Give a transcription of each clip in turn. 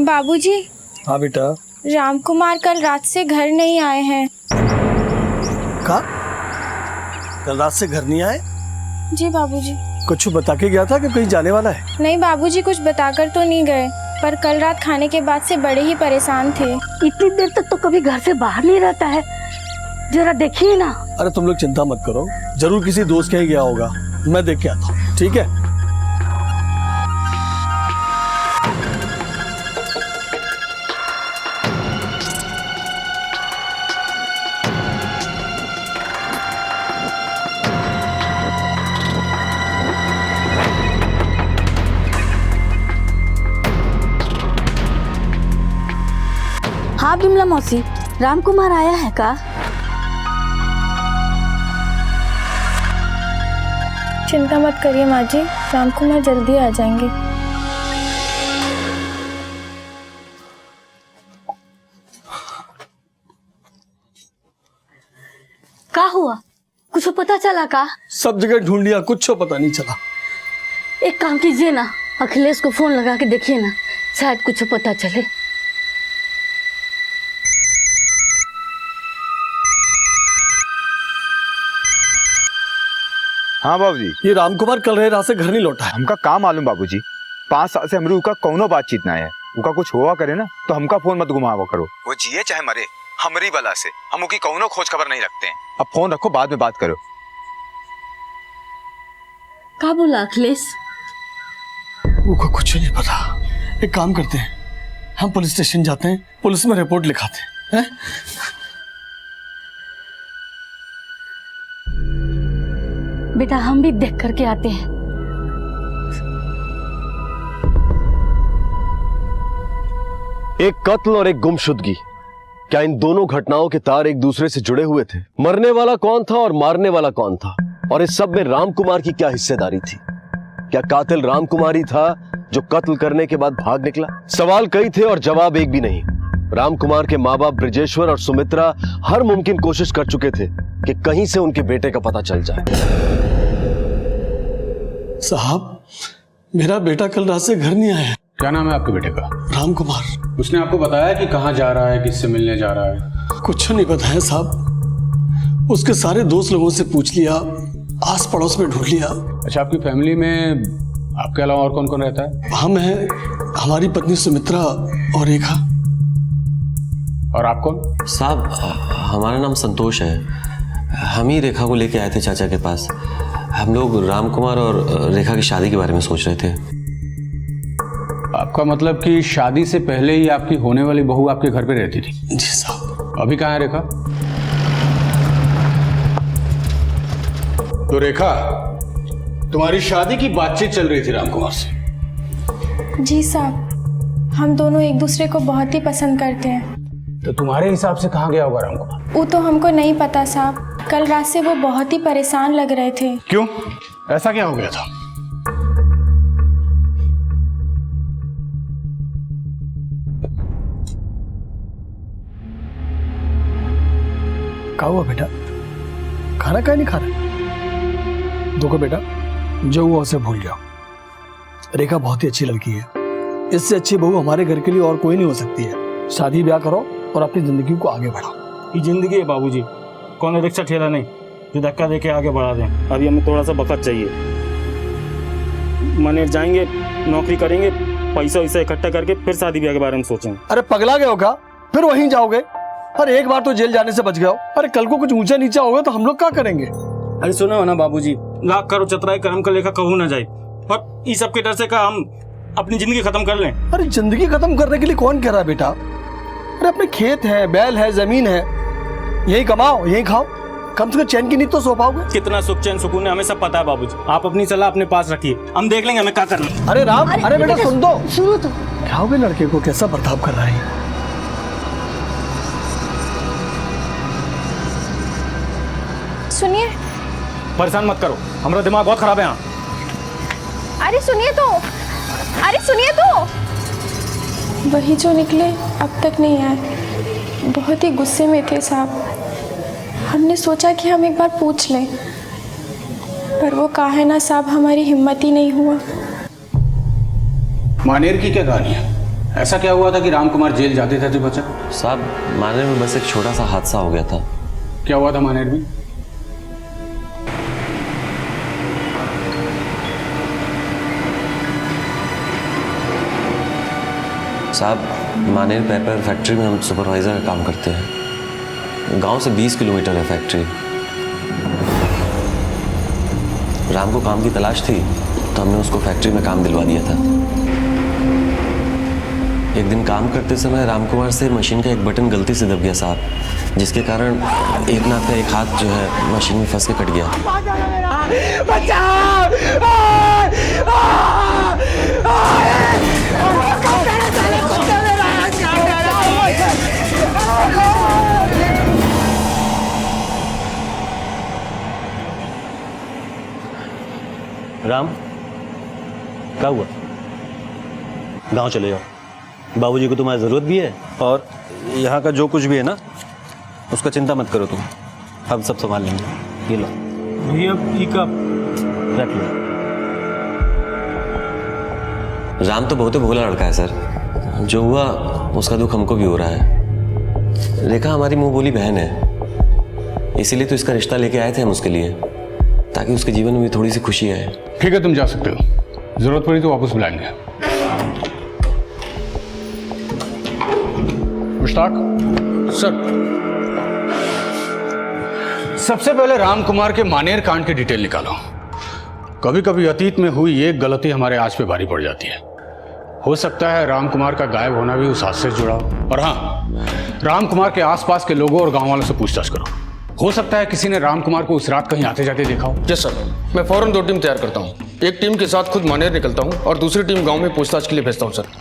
बाबूजी। हाँ बेटा। राम कुमार कल रात से घर नहीं आए हैं। कहा? कल रात से घर नहीं आए? जी बाबूजी। कुछ बता के गया था कि कहीं जाने वाला है? नहीं बाबूजी, कुछ बताकर तो नहीं गए, पर कल रात खाने के बाद से बड़े ही परेशान थे। इतनी देर तक तो कभी घर से बाहर नहीं रहता है, जरा देखिए ना। अरे तुम लोग चिंता मत करो, जरूर किसी दोस्त के ही गया होगा, मैं देख के आता हूँ। ठीक है? हाँ बिमला मौसी, राम कुमार आया है का? चिंता मत करिए माँ जी, राम कुमार जल्दी आ जाएंगे। का हुआ, कुछ पता चला का? सब जगह ढूंढ लिया, कुछ पता नहीं चला। एक काम कीजिए ना, अखिलेश को फोन लगा के देखिए ना, शायद कुछ पता चले। हाँ बाबूजी। ये राम कुमार कल रात से घर नहीं लौटा है। हमका काम मालूम बाबूजी, 5 साल से हमरे उका कौनो बातचीत ना है। उका कुछ हुआ करे ना तो हमका फोन मत घुमावा करो। वो जिए चाहे मरे, हमरी बला से हम उकी कौनो खोज खबर नहीं रखते हैं। अब फोन रखो, बाद में बात करो। का बोला अखिलेश? उका कुछ नहीं पता। एक काम करते हैं, हम पुलिस स्टेशन जाते हैं, पुलिस में रिपोर्ट लिखाते हैं। बेटा हम भी देख करके आते हैं। एक कत्ल और एक गुमशुदगी, क्या इन दोनों घटनाओं के तार एक दूसरे से जुड़े हुए थे? मरने वाला कौन था और मारने वाला कौन था? और इस सब में राम कुमार की क्या हिस्सेदारी थी? क्या कातिल राम कुमार ही था जो कत्ल करने के बाद भाग निकला? सवाल कई थे और जवाब एक भी नहीं। राम कुमार के माँ बाप ब्रिजेश्वर और सुमित्रा हर मुमकिन कोशिश कर चुके थे कि कहीं से उनके बेटे का पता चल जाए। साहब, मेरा बेटा कल रात से घर नहीं आया है। क्या नाम है आपके बेटे का? राम कुमार। उसने आपको बताया कि कहाँ जा रहा है, किससे मिलने जा रहा है? कुछ नहीं बताया साहब। उसके सारे दोस्त लोगों से पूछ लिया, आस पड़ोस में ढूंढ लिया। अच्छा, आपकी फैमिली में आपके अलावा और कौन कौन रहता है? हम हैं, हमारी पत्नी सुमित्रा और रेखा। और आप कौन? साहब, हमारा नाम संतोष है। हम ही रेखा को लेके आए थे चाचा के पास। हम लोग राम कुमार और रेखा की शादी के बारे में सोच रहे थे। आपका मतलब कि शादी से पहले ही आपकी होने वाली बहू आपके घर पे रहती थी? जी साहब। अभी कहाँ है रेखा? तो रेखा, तुम्हारी शादी की बातचीत चल रही थी राम कुमार से? जी साहब, हम दोनों एक दूसरे को बहुत ही पसंद करते हैं। तो तुम्हारे हिसाब से कहाँ गया होगा राम कुमार? वो तो हमको नहीं पता साहब, कल रात से वो बहुत ही परेशान लग रहे थे। क्यों, ऐसा क्या हो गया था? क्या हुआ बेटा? खाना क्या नहीं खा रहा? देखो बेटा, जो हुआ उसे भूल जाओ। रेखा बहुत ही अच्छी लड़की है, इससे अच्छी बहू हमारे घर के लिए और कोई नहीं हो सकती है। शादी ब्याह करो और अपनी जिंदगी को आगे बढ़ाओ। ये जिंदगी है बाबूजी, कौन रिक्शा ठेला नहीं जो धक्का देके आगे बढ़ा दें। अभी हमें थोड़ा सा वक्त चाहिए। मनेर जाएंगे, नौकरी करेंगे, पैसा वैसा इकट्ठा करके फिर शादी ब्याह के बारे में सोचेंगे। अरे पगला गए हो क्या? फिर वहीं जाओगे? अरे एक बार तो जेल जाने से बच गए हो। अरे कल को कुछ ऊंचा नीचा होगा तो हम लोग क्या करेंगे? अरे सुनो हो ना बाबूजी, लाख करो चतराई कर्म का लेखा कहूँ ना जाए, और इस सब के डर से का हम अपनी जिंदगी खत्म कर लें। अरे जिंदगी खत्म करने के लिए कौन कह रहा है बेटा? अरे अपने खेत है, बैल है, जमीन है, यही कमाओ, यही खाओ, कम से कम चैन की नींद तो सो पाओगे। कितना सुख चैन सुकून है हमें सब पता है बाबूजी, आप अपनी सलाह अपने पास रखिए, हम देख लेंगे हमें क्या करना। अरे राम, अरे बेटा सुन दो। सुनो तो। क्या हो गया लड़के को, कैसा बर्ताव कर रहा है? सुनिए। परेशान मत करो, हमारा दिमाग बहुत खराब है यहाँ। अरे सुनिए तो, अरे सुनिए तो। वही जो निकले अब तक नहीं आए, बहुत ही गुस्से में थे साहब। हमने सोचा कि हम एक बार पूछ लें, पर वो कहा है ना साहब, हमारी हिम्मत ही नहीं हुआ। मानेर की क्या कहानी है? ऐसा क्या हुआ था कि राम कुमार जेल जाते थे तो बचा? साहब मानेर में बस एक छोटा सा हादसा हो गया था। क्या हुआ था मानेर में? साहब मानेर पेपर फैक्ट्री में हम सुपरवाइज़र का काम करते हैं। गांव से 20 किलोमीटर है फैक्ट्री। राम को काम की तलाश थी तो हमने उसको फैक्ट्री में काम दिलवा दिया था। एक दिन काम करते समय राम कुमार से मशीन का एक बटन गलती से दब गया साहब, जिसके कारण एक नाथ का एक हाथ जो है मशीन में फंस के कट गया। राम क्या हुआ? गांव चले जाओ, बाबूजी को तुम्हारी ज़रूरत भी है और यहाँ का जो कुछ भी है ना उसका चिंता मत करो तुम, हम सब संभाल लेंगे। ये लो भैया, रख लो। राम तो बहुत ही भोला लड़का है सर, जो हुआ उसका दुख हमको भी हो रहा है। रेखा हमारी मुंह बोली बहन है, इसीलिए तो इसका रिश्ता लेके आए थे हम उसके लिए, ताकि उसके जीवन में भी थोड़ी सी खुशी आए। ठीक है, तुम जा सकते हो, जरूरत पड़ी तो वापस बुलाएंगे। मुश्ताक सर, सबसे पहले राम कुमार के मानेर कांड की डिटेल निकालो। कभी कभी अतीत में हुई एक गलती हमारे आज पे भारी पड़ जाती है। हो सकता है राम कुमार का गायब होना भी उस हादसे से जुड़ा हो। और हाँ, राम कुमार के आसपास के लोगों और गांव वालों से पूछताछ करो। हो सकता है किसी ने राम कुमार को उस रात कहीं आते जाते देखा हो। यस सर, मैं फौरन 2 टीम तैयार करता हूँ। एक टीम के साथ खुद मानेर निकलता हूँ और दूसरी टीम गांव में पूछताछ के लिए भेजता हूँ सर।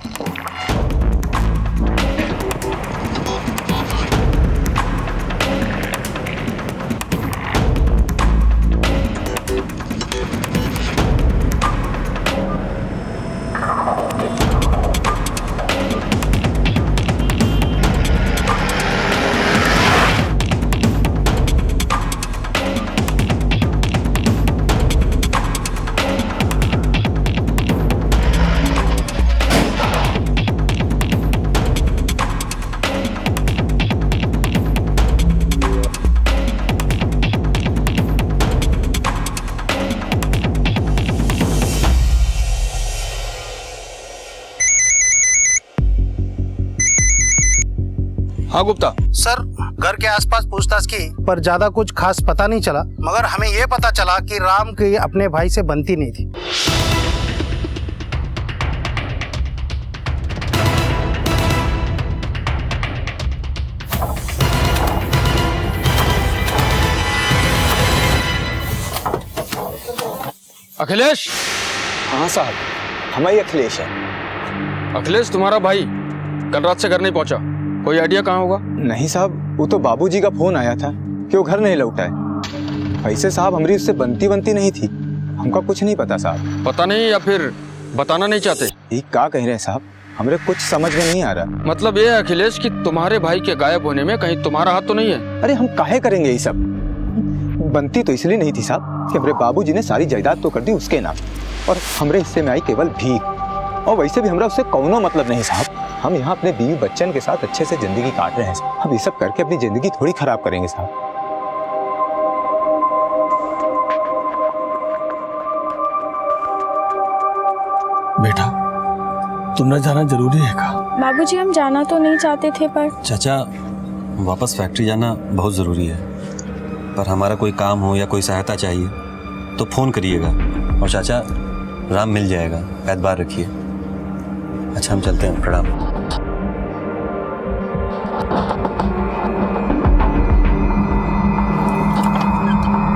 हाँ गुप्ता सर, घर के आसपास पूछताछ की पर ज्यादा कुछ खास पता नहीं चला, मगर हमें यह पता चला कि राम की अपने भाई से बनती नहीं थी। अखिलेश। हाँ साहब, हमारी अखिलेश है। अखिलेश तुम्हारा भाई कल रात से घर नहीं पहुंचा, कोई आइडिया कहाँ होगा? नहीं साहब, वो तो बाबूजी का फोन आया था कि वो घर नहीं लौटा है। वैसे साहब हमारी उससे बनती नहीं थी, हमका कुछ नहीं पता साहब। पता नहीं या फिर बताना नहीं चाहते? ये क्या कह रहे हैं साहब, हमरे कुछ समझ में नहीं आ रहा। मतलब ये है अखिलेश कि तुम्हारे भाई के गायब होने में कहीं तुम्हारा हाथ तो नहीं है? अरे हम काहे करेंगे ये सब, बनती तो इसलिए नहीं थी साहब कि हमारे बाबूजी ने सारी जायदाद तो कर दी उसके नाम, और हमरे हिस्से में आई केवल भीख। और वैसे भी हमरा उससे कौनो मतलब नहीं साहब। हम यहाँ अपने बीवी बच्चन के साथ अच्छे से जिंदगी काट रहे हैं साहब। हम ये सब करके अपनी जिंदगी थोड़ी खराब करेंगे साहब। बेटा, तुमने जाना जरूरी है का? बाबूजी, हम जाना तो नहीं चाहते थे, पर चाचा वापस फैक्ट्री जाना बहुत ज़रूरी है, पर हमारा कोई काम हो या कोई सहायता चाहिए तो फ़ोन करिएगा। और चाचा, राम मिल जाएगा, एतबार रखिए। अच्छा, हम चलते हैं, प्रणाम।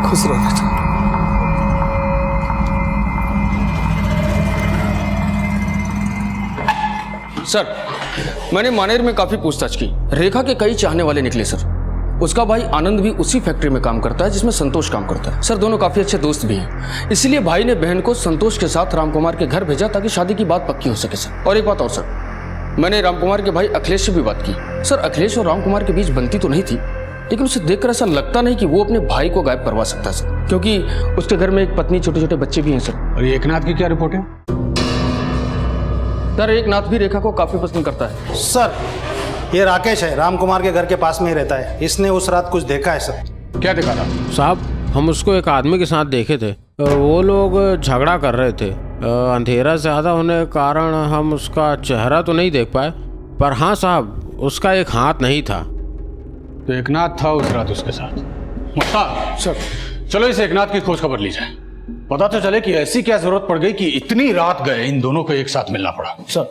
खुश रहो बेटा। सर, मैंने मानेर में काफी पूछताछ की। रेखा के कई चाहने वाले निकले सर। उसका भाई आनंद भी उसी फैक्ट्री में काम करता है जिसमें संतोष काम करता है। सर, दोनों काफी अच्छे दोस्त भी हैं। इसलिए भाई ने बहन को संतोष के साथ रामकुमार के घर भेजा ताकि शादी की बात पक्की हो सके सर। और एक बात और सर, मैंने रामकुमार के भाई अखिलेश से भी बात की। सर, अखिलेश और रामकुमार के बीच बनती तो नहीं थी, लेकिन उसे देखकर ऐसा लगता नहीं कि वो अपने भाई को गायब करवा सकता है सर, क्योंकि उसके घर में एक पत्नी, छोटे छोटे बच्चे भी हैं सर। और ये एकनाथ की क्या रिपोर्ट है? सर एकनाथ भी रेखा को काफी पसंद करता है। सर ये राकेश है, राम कुमार के घर के पास में ही रहता है। इसने उस रात कुछ देखा है सर। क्या देखा था? साहब हम उसको एक आदमी के साथ देखे थे, वो लोग झगड़ा कर रहे थे। अंधेरा ज़्यादा होने के कारण हम उसका चेहरा तो नहीं देख पाए, पर हाँ साहब उसका एक हाथ नहीं था। तो एकनाथ था उस रात उसके साथ। मुश्ताक सर, चलो इस एकनाथ की खोज खबर ली जाए, पता तो चले कि ऐसी क्या जरूरत पड़ गई कि इतनी रात गए इन दोनों को एक साथ मिलना पड़ा। सर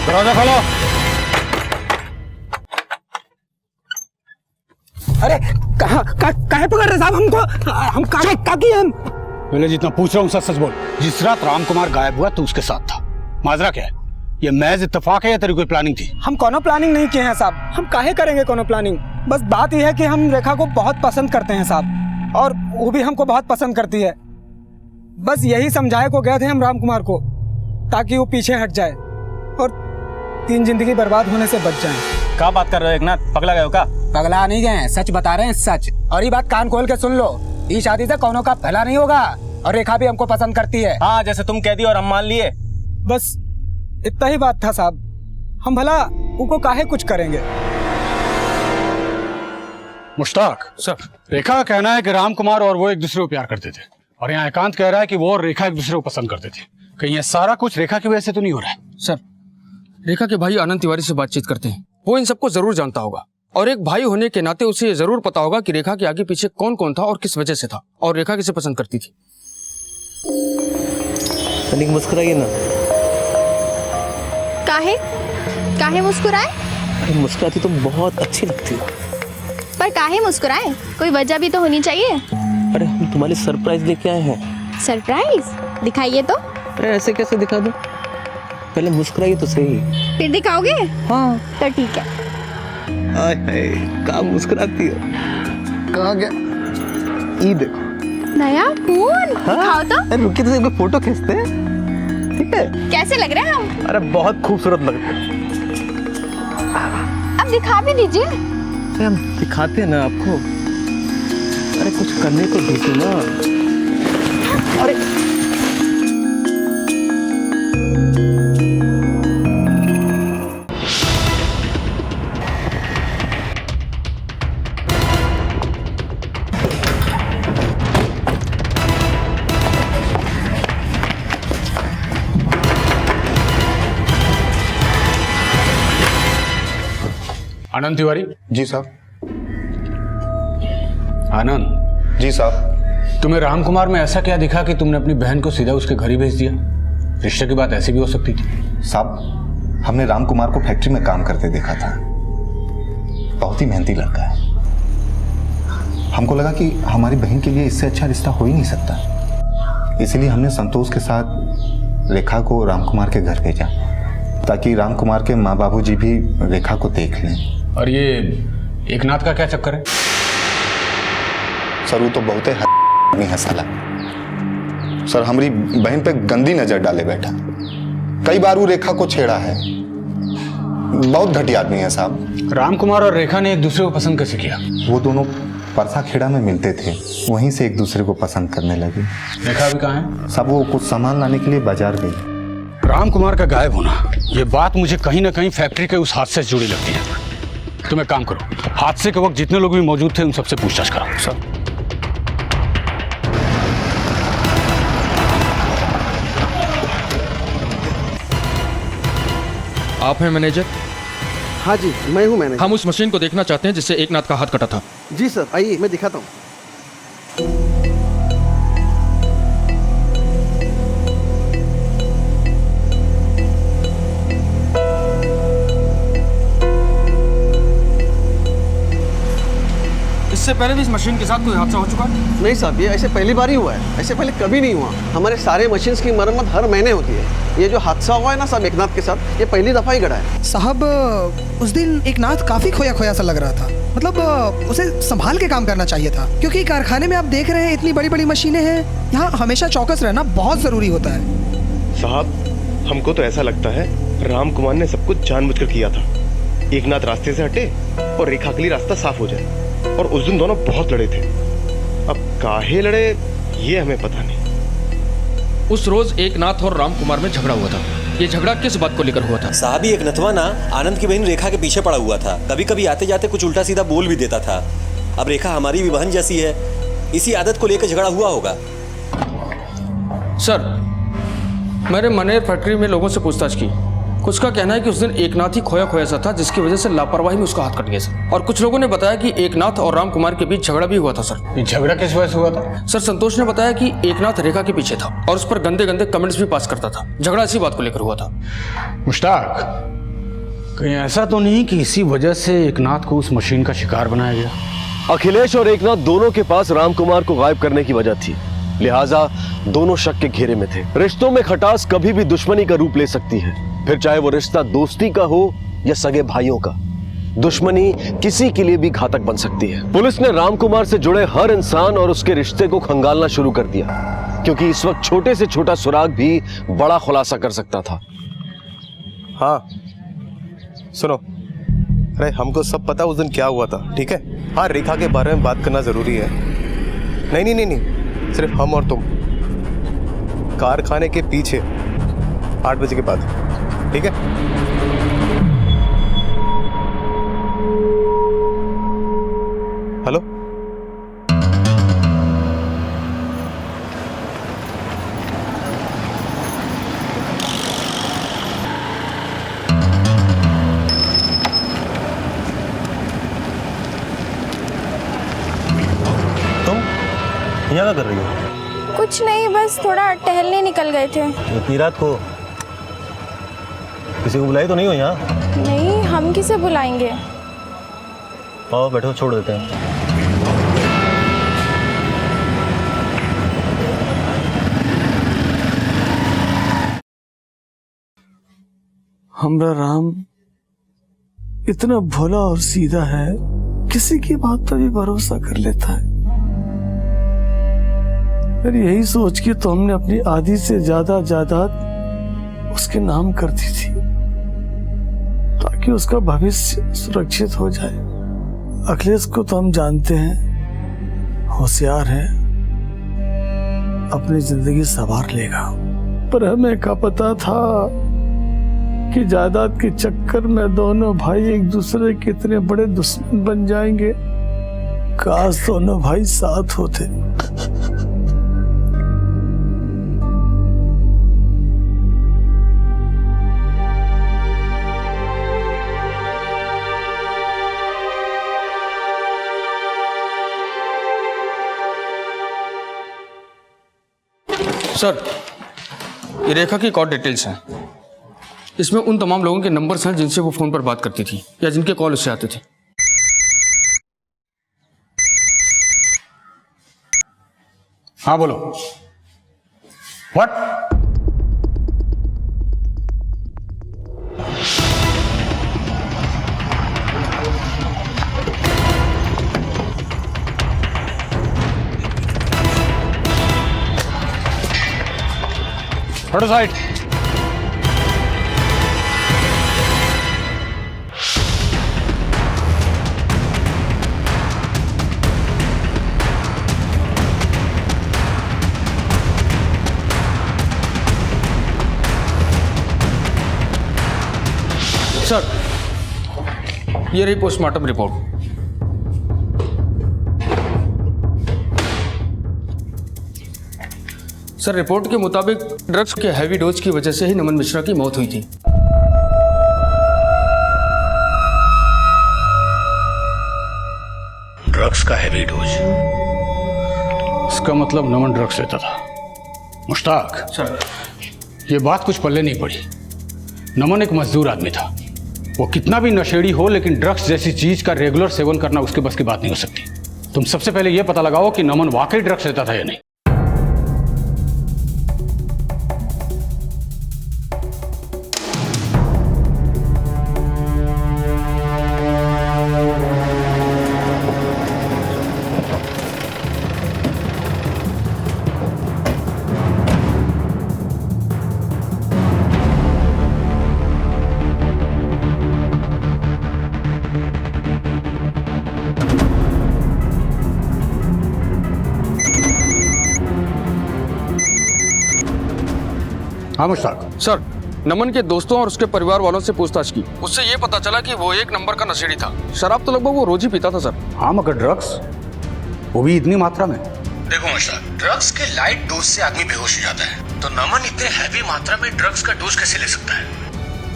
दरवाजा खोलो। अरे काहे पकड़ रहे साहब हमको? हम का किए हम? मैंने जितना पूछ रहा हूँ सच सच बोल। जिस रात राम कुमार गायब हुआ तो उसके साथ था। माजरा क्या है? ये महज इत्तेफाक है या तेरी कोई प्लानिंग थी? हम कोनो प्लानिंग नहीं किए हैं साहब। हम काहे करेंगे कोनो प्लानिंग? बस बात यह है कि हम रेखा को बहुत पसंद करते हैं साहब, और वो भी हमको बहुत पसंद करती है। बस यही समझाए को गए थे हम राम कुमार को, ताकि वो पीछे हट जाए और 3 जिंदगी बर्बाद होने से बच जाए। क्या बात कर रहे हो एकनाथ, पगला गए हो का? पगला नहीं गए, सच बता रहे हैं, सच। और ये बात कान खोल के सुन लो, ये शादी से कोनो का भला नहीं होगा, और रेखा भी हमको पसंद करती है। हाँ, जैसे तुम कह दी और हम मान लिए। बस इतना ही बात था साहब। हम भला उनको काहे कुछ करेंगे। मुश्ताक सर, रेखा का कहना है कि राम कुमार और वो एक दूसरे को प्यार करते थे, और यहाँ एकांत कह रहा है कि वो और रेखा एक दूसरे को पसंद करते थे। कहीं ये सारा कुछ रेखा की वजह से तो नहीं हो रहा है? सर रेखा के भाई आनंद तिवारी से बातचीत करते हैं, वो इन सबको जरूर जानता होगा, और एक भाई होने के नाते उसे ये जरूर पता होगा कि रेखा के आगे पीछे कौन कौन था और किस वजह से था, और रेखा किसे पसंद करती थी। तनिक मुस्कुराइए ना। काहे मुस्कुराए? अरे मुस्कुराती तो बहुत अच्छी लगती है। पर काहे मुस्कुराए? कोई वजह भी तो होनी चाहिए। अरे हम तुम्हारे सरप्राइज लेके आए हैं। सरप्राइज? दिखाइए तो। अरे ऐसे कैसे दिखा दूं? पहले मुस्कुराइए तो सही। फिर दिखाओगे? हाँ तो ठीक है। हाय हाय, क्या मुस्कुराती है। कहाँ गया? ये देखो नया फोन। दिखाओ तो। अरे रुकिए तो एक फोटो खींचते हैं, ठीक है? कैसे लग रहे हैं हम? अरे बहुत खूबसूरत लगते हैं। अब दिखा भी दीजिए। अरे हम दिखाते हैं ना आपको। अरे कुछ करने को दीजिए ना। अरे आनंद तिवारी। जी साहब। आनंद जी साहब। तुम्हें राम कुमार में ऐसा क्या दिखा कि तुमने अपनी बहन को सीधा उसके घर ही भेज दिया? रिश्ते की बात ऐसी भी हो सकती थी। साहब हमने राम कुमार को फैक्ट्री में काम करते देखा था, बहुत ही मेहनती लड़का है। हमको लगा कि हमारी बहन के लिए इससे अच्छा रिश्ता हो ही नहीं सकता, इसलिए हमने संतोष के साथ रेखा को राम कुमार के घर भेजा, ताकि राम कुमार के माँ बाबूजी भी रेखा को देख लें। और ये एकनाथ का क्या चक्कर है? सर वो तो बहुत ही है साला। सर हमारी बहन पे गंदी नजर डाले बैठा, कई बार वो रेखा को छेड़ा है। बहुत घटिया आदमी है साहब। राम कुमार और रेखा ने एक दूसरे को पसंद कैसे किया? वो दोनों परसा खेड़ा में मिलते थे, वहीं से एक दूसरे को पसंद करने लगे। रेखा भी कहाँ है? सब वो कुछ सामान लाने के लिए बाजार गई। राम कुमार का गायब होना, ये बात मुझे कहीं ना कहीं फैक्ट्री के उस हादसे से जुड़ी लगती है। तुम एक काम करो, हादसे के वक्त जितने लोग भी मौजूद थे उन सबसे पूछताछ करो। सर आप हैं मैनेजर? हाँ जी मैं हूँ मैनेजर। हम उस मशीन को देखना चाहते हैं जिससे एकनाथ का हाथ कटा था। जी सर, आइए मैं दिखाता हूँ। इससे पहले भी इस मशीन के साथ कोई हादसा हो चुका? नहीं साहब, ये ऐसे पहली बार ही हुआ है, ऐसे पहले कभी नहीं हुआ। हमारे सारे मशीन्स की मरम्मत हर महीने होती है। ये जो हादसा हुआ है ना साहब एकनाथ के साथ, ये पहली दफा ही घटा है। साहब उस दिन एकनाथ काफी खोया खोया सा लग रहा था, मतलब उसे संभाल के काम करना चाहिए था, क्योंकि कारखाने में आप देख रहे हैं इतनी बड़ी बड़ी मशीनें हैं, यहाँ हमेशा चौकस रहना बहुत जरूरी होता है। साहब हमको तो ऐसा लगता है राम कुमार ने सब कुछ जानबूझकर किया था। एकनाथ रास्ते से हटे और रेखा के लिए रास्ता साफ हो जाए। और उस दिन दोनों बहुत लड़े थे। अब काहे लड़े ये हमें पता नहीं। उस रोज एकनाथ और राम कुमार में झगड़ा हुआ था। ये झगड़ा किस बात को लेकर हुआ था? साहब, एक नथवा ना आनंद की बहन रेखा के पीछे पड़ा हुआ था। कभी कभी आते जाते कुछ उल्टा सीधा बोल भी देता था। अब रेखा हमारी भी बहन जैसी है, इसी आदत को लेकर झगड़ा हुआ होगा। सर, मैंने मनेर फैक्ट्री में लोगों से पूछताछ की। कुछ का कहना है कि उस दिन एकनाथ ही खोया खोया सा था, जिसकी वजह से लापरवाही में उसका हाथ कट गया सर। और कुछ लोगों ने बताया कि एकनाथ और राम कुमार के बीच झगड़ा भी हुआ था सर। ये झगड़ा किस वजह से हुआ था? सर, संतोष ने बताया कि एकनाथ रेखा के पीछे था और उस पर गंदे गंदे कमेंट्स भी पास करता था। झगड़ा इसी बात को लेकर हुआ था। मुश्ताक, कहीं ऐसा तो नहीं कि इसी वजह से एकनाथ को उस मशीन का शिकार बनाया गया? अखिलेश और एकनाथ दोनों के पास राम कुमार को गायब करने की वजह थी, लिहाजा दोनों शक के घेरे में थे। रिश्तों में खटास कभी भी दुश्मनी का रूप ले सकती है, फिर चाहे वो रिश्ता दोस्ती का हो या सगे भाइयों का। दुश्मनी किसी के लिए भी घातक बन सकती है। पुलिस ने राम कुमार से जुड़े हर इंसान और उसके रिश्ते को खंगालना शुरू कर दिया, क्योंकि इस वक्त छोटे से छोटा सुराग भी बड़ा खुलासा कर सकता था। हाँ सुनो, अरे हमको सब पता उस दिन क्या हुआ था, ठीक है? हाँ, रेखा के बारे में बात करना जरूरी है। नहीं नहीं नहीं नहीं, सिर्फ हम और तुम कारखाने के पीछे 8 बजे के बाद, ठीक है? हेलो, यहाँ क्या कर रही हो? कुछ नहीं, बस थोड़ा टहलने निकल गए थे। इतनी रात को किसी को बुलाई तो नहीं हो यहाँ? नहीं, हम किसे बुलाएंगे? आओ बैठो, छोड़ देते हैं। हमरा राम इतना भोला और सीधा है, किसी की बात पर भी भरोसा कर लेता है। फिर यही सोच के तो हमने अपनी आधी से ज्यादा जायदाद उसके नाम कर दी थी, ताकि उसका भविष्य सुरक्षित हो जाए। अखिलेश को तो हम जानते हैं, होशियार है, अपनी जिंदगी संवार लेगा। पर हमें क्या पता था कि जायदाद के चक्कर में दोनों भाई एक दूसरे के इतने बड़े दुश्मन बन जाएंगे। काश दोनों भाई साथ होते। सर, ये रेखा की कॉल डिटेल्स हैं। इसमें उन तमाम लोगों के नंबर्स हैं जिनसे वो फोन पर बात करती थी या जिनके कॉल उससे आते थे। हाँ बोलो। व्हाट? हटो साइड। सर, ये रही पोस्टमार्टम रिपोर्ट। सर, रिपोर्ट के मुताबिक ड्रग्स के हैवी डोज की वजह से ही नमन मिश्रा की मौत हुई थी। ड्रग्स का हैवी डोज? इसका मतलब नमन ड्रग्स लेता था। मुश्ताक सर, ये बात कुछ पल्ले नहीं पड़ी। नमन एक मजदूर आदमी था। वो कितना भी नशेड़ी हो, लेकिन ड्रग्स जैसी चीज का रेगुलर सेवन करना उसके बस की बात नहीं हो सकती। तुम सबसे पहले यह पता लगाओ कि नमन वाकई ड्रग्स लेता था या नहीं। हाँ मुश्ताक। सर, नमन के दोस्तों और उसके परिवार वालों से पूछताछ की, उससे ये पता चला कि वो एक नंबर का नशेड़ी था। शराब तो लगभग वो रोज ही पीता था सर। हाँ मगर ड्रग्स, वो भी इतनी मात्रा में? देखो मुश्ताक, ड्रग्स के लाइट डोज से आदमी बेहोश हो जाता है, तो नमन इतने हैवी मात्रा में ड्रग्स का डोज कैसे ले सकता है?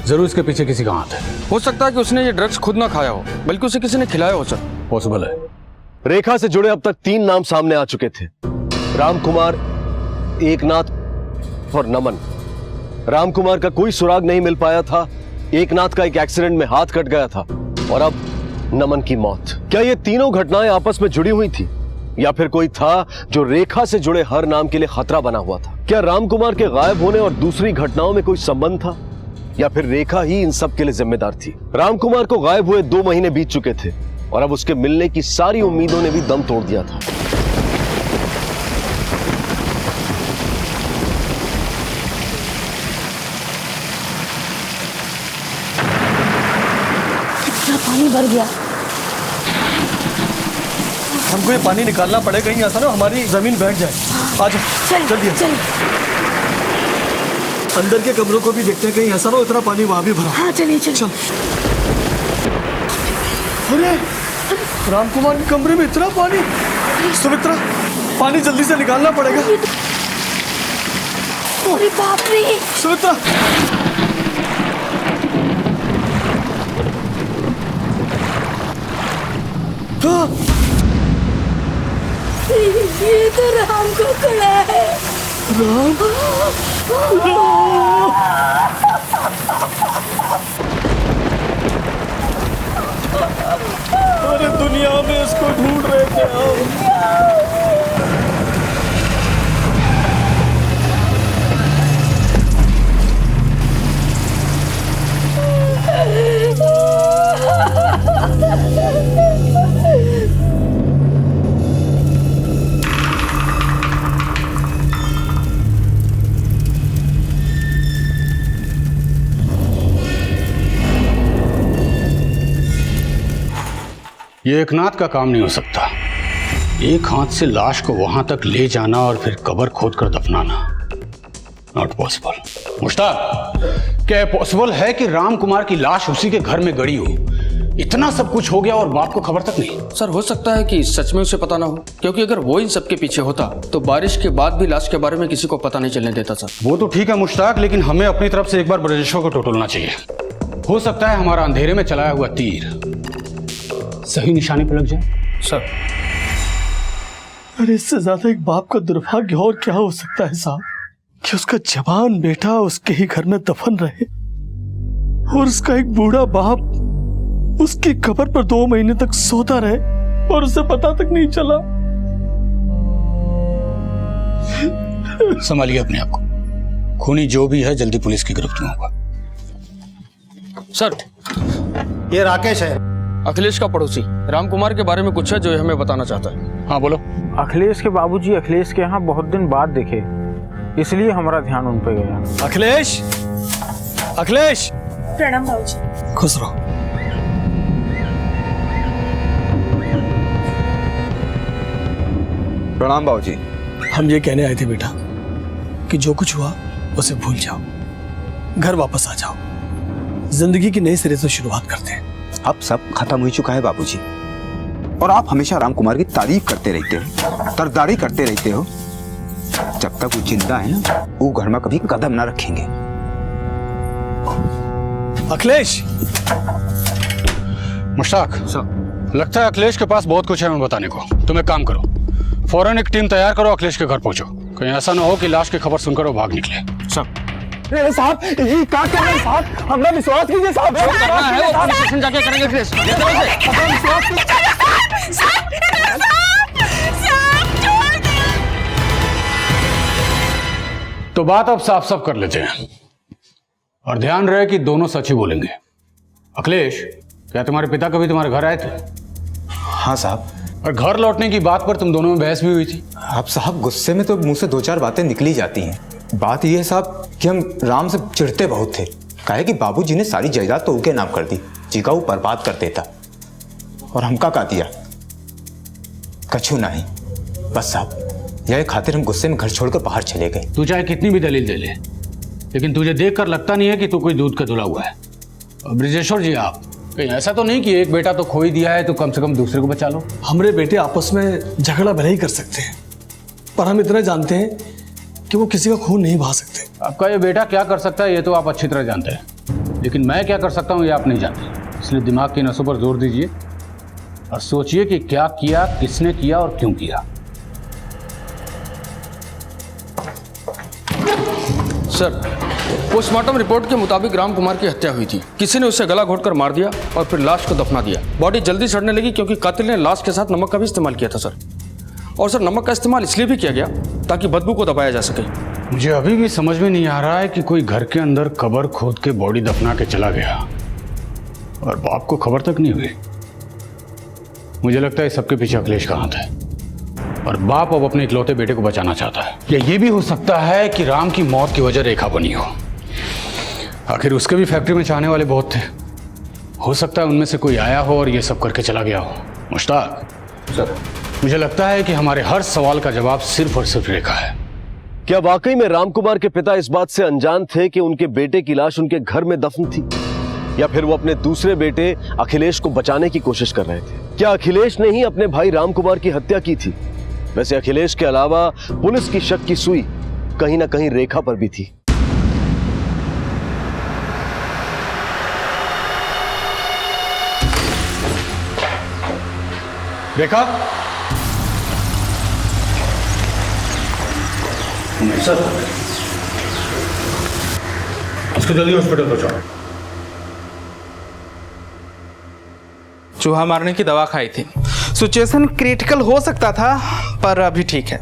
जरूर इसके पीछे किसी का हाथ है। हो सकता है कि उसने ये ड्रग्स खुद ना खाया हो, बल्कि उसे किसी ने खिलाया हो सर। पॉसिबल है। रेखा से जुड़े अब तक 3 नाम सामने आ चुके थे, राम कुमार, एकनाथ और नमन। राम कुमार का कोई सुराग नहीं मिल पाया था, एकनाथ का एक एक्सीडेंट में हाथ कट गया था और अब नमन की मौत। क्या ये तीनों घटनाएं आपस में जुड़ी हुई थी या फिर कोई था जो रेखा से जुड़े हर नाम के लिए खतरा बना हुआ था? क्या राम कुमार के गायब होने और दूसरी घटनाओं में कोई संबंध था या फिर रेखा ही इन सब के लिए जिम्मेदार थी? राम कुमार को गायब हुए 2 महीने बीत चुके थे और अब उसके मिलने की सारी उम्मीदों ने भी दम तोड़ दिया था। कितना पानी भर गया। हमको ये पानी निकालना पड़ेगा, कहीं ऐसा ना हमारी जमीन बैठ जाए। आज जल्दी चल। अंदर के कमरों को भी देखते हैं, कहीं ऐसा ना इतना पानी वहां भी भरा। हाँ चलिए चल। अरे राम कुमार के कमरे में इतना पानी। सुमित्रा, पानी जल्दी से निकालना पड़ेगा। अरे बाप रे। सुमित्रा, ये तो राम को खड़ा है। अरे दुनिया में इसको ढूंढ रहे थे हम। ये एकनाथ का काम नहीं हो सकता। एक हाथ से लाश को वहां तक ले जाना और फिर कब्र खोद कर दफनाना, नॉट पॉसिबल। मुश्ताक, क्या पॉसिबल है कि राम कुमार की लाश उसी के घर में गड़ी हो? इतना सब कुछ हो गया और बाप को खबर तक नहीं। सर, हो सकता है कि सच में उसे पता ना हो, क्योंकि अगर वो इन सब के पीछे होता तो बारिश के बाद भी लाश के बारे में किसी को पता नहीं चलने देता सर। वो तो ठीक है मुश्ताक, लेकिन हमें अपनी तरफ से एक बार ब्रजेशों को टटोलना चाहिए। हो सकता है हमारा अंधेरे में चलाया हुआ तीर सही निशाने पर लग जाए। सर, अरे इससे ज्यादा एक बाप का दुर्भाग्य और क्या हो सकता है साहब, कि उसका जवान बेटा उसके ही घर में दफन रहे और उसका एक बूढ़ा बाप उसकी कब्र पर 2 महीने तक सोता रहे और उसे पता तक नहीं चला। संभालिए अपने आप को, खूनी जो भी है जल्दी पुलिस की गिरफ्त में होगा। सर, ये राकेश है, अखिलेश का पड़ोसी। राम कुमार के बारे में कुछ है जो ये हमें बताना चाहता है। हाँ बोलो। अखिलेश के बाबूजी अखिलेश के यहाँ बहुत दिन बाद देखे, इसलिए हमारा ध्यान उन पे गया। अखिलेश, अखिलेश। प्रणाम बाबूजी। खुश रहो। प्रणाम बाबूजी। हम ये कहने आए थे बेटा कि जो कुछ हुआ उसे भूल जाओ, घर वापस आ जाओ, जिंदगी की नए सिरे से शुरुआत करते हैं। अब सब खत्म हो चुका है बाबूजी, और आप हमेशा राम कुमार की तारीफ करते रहते हो, तरदारी करते रहते हो। जब तक वो जिंदा है ना, वो घर में कभी कदम ना रखेंगे। अखिलेश। मुश्ताक, लगता है अखिलेश के पास बहुत कुछ है हमें बताने को। तुम एक काम करो, फौरन एक टीम तैयार करो, अखिलेश के घर पहुंचो। कहीं ऐसा ना हो कि लाश की खबर सुनकर वो भाग निकले। सब साहब, यही क्या कर रहे हैं साहब? हमरा विश्वास कीजिए साहब। जो करना है वो पुलिस स्टेशन जाके करेंगे अखिलेश। तो बात अब साफ साफ कर लेते हैं, और ध्यान रहे कि दोनों सच ही बोलेंगे। अखिलेश, क्या तुम्हारे पिता कभी तुम्हारे घर आए थे? हाँ साहब। और घर लौटने की बात पर तुम दोनों में बहस भी हुई थी? आप साहब, गुस्से में तो मुंह से 2-4 बातें निकली जाती हैं। बात यह है साहब कि हम राम से चिढ़ते बहुत थे। कहे कि बाबूजी ने सारी जायदाद तो उनके नाम कर दी, जी का वो बर्बाद कर देता, और हमका का दिया कछु नहीं। बस साहब, यह खातिर हम गुस्से में घर छोड़कर बाहर चले गए। तू चाहे कितनी भी दलील दे ले, लेकिन तुझे देखकर लगता नहीं है कि तू कोई दूध का धुला हुआ है। और ब्रिजेश्वर जी, आप कहीं ऐसा तो नहीं कि एक बेटा तो खो ही दिया है तो कम से कम दूसरे को बचा लो। हमारे बेटे आपस में झगड़ा भले ही कर सकते हैं, पर हम इतना जानते हैं कि वो किसी का खून नहीं बहा सकते। आपका ये बेटा क्या कर सकता है ये तो आप अच्छी तरह जानते हैं, लेकिन मैं क्या कर सकता हूँ ये आप नहीं जानते। इसलिए दिमाग की नसों पर जोर दीजिए और सोचिए कि क्या किया, किसने किया और क्यों किया। सर, पोस्टमार्टम रिपोर्ट के मुताबिक राम कुमार की हत्या हुई थी। किसी ने उसे गला घोटकर मार दिया और फिर लाश को दफना दिया। बॉडी जल्दी सड़ने लगी क्योंकि कातिल ने लाश के साथ नमक का भी इस्तेमाल किया था सर। और सर, नमक का इस्तेमाल इसलिए भी किया गया ताकि बदबू को दबाया जा सके। मुझे अभी भी समझ में नहीं आ रहा है कि कोई घर के अंदर कब्र खोद के बॉडी दफना के चला गया और बाप को खबर तक नहीं हुई। मुझे लगता है सबके पीछे अखिलेश का हाथ है और बाप अब अपने इकलौते बेटे को बचाना चाहता है। या ये भी हो सकता है कि राम की मौत की वजह रेखा बनी हो। आखिर उसके भी फैक्ट्री में चाहने वाले बहुत थे। हो सकता है उनमें से कोई आया हो और ये सब करके चला गया हो। मुश्ताक सर, मुझे लगता है कि हमारे हर सवाल का जवाब सिर्फ और सिर्फ रेखा है। क्या वाकई में राम कुमार के पिता इस बात से अनजान थे कि उनके बेटे की लाश उनके घर में दफन थी, या फिर वो अपने दूसरे बेटे अखिलेश को बचाने की कोशिश कर रहे थे? क्या अखिलेश ने ही अपने भाई राम कुमार की हत्या की थी? वैसे अखिलेश के अलावा पुलिस की शक की सुई कहीं ना कहीं रेखा पर भी थी। रेखा, सर इसको जल्दी हॉस्पिटल पहुंचाओ। चूहा मारने की दवा खाई थी। सिचुएशन क्रिटिकल हो सकता था पर अभी ठीक है।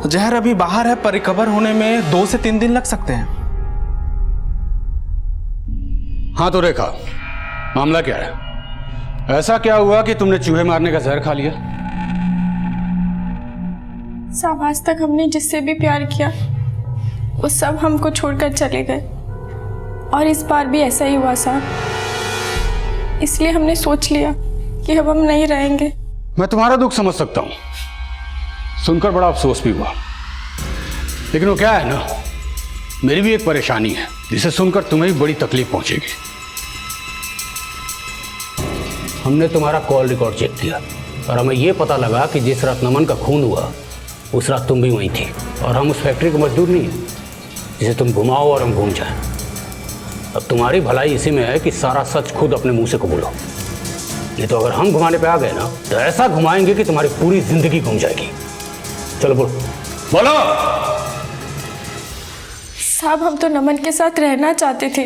जहर अभी बाहर है पर रिकवर होने में 2 से 3 दिन लग सकते हैं। हाँ तो रेखा, मामला क्या है? ऐसा क्या हुआ कि तुमने चूहे मारने का जहर खा लिया? साहब, आज तक हमने जिससे भी प्यार किया वो सब हमको छोड़कर चले गए और इस बार भी ऐसा ही हुआ साहब। इसलिए हमने सोच लिया कि अब हम नहीं रहेंगे। मैं तुम्हारा दुख समझ सकता हूं, सुनकर बड़ा अफसोस भी हुआ, लेकिन वो क्या है ना, मेरी भी एक परेशानी है जिसे सुनकर तुम्हें भी बड़ी तकलीफ पहुंचेगी। हमने तुम्हारा कॉल रिकॉर्ड चेक किया और हमें यह पता लगा कि जिस रात नमन का खून हुआ उस रात तुम भी वहीं थी। और हम उस फैक्ट्री के मजदूर नहीं हैं जिसे तुम घुमाओ और हम घूम जाएं। अब तुम्हारी भलाई इसी में है कि सारा सच खुद अपने मुंह से कबूलो। नहीं तो अगर हम घुमाने पे आ गए ना तो ऐसा घुमाएंगे कि तुम्हारी पूरी जिंदगी घूम जाएगी। चलो बोलो बोलो। साहब, हम तो नमन के साथ रहना चाहते थे।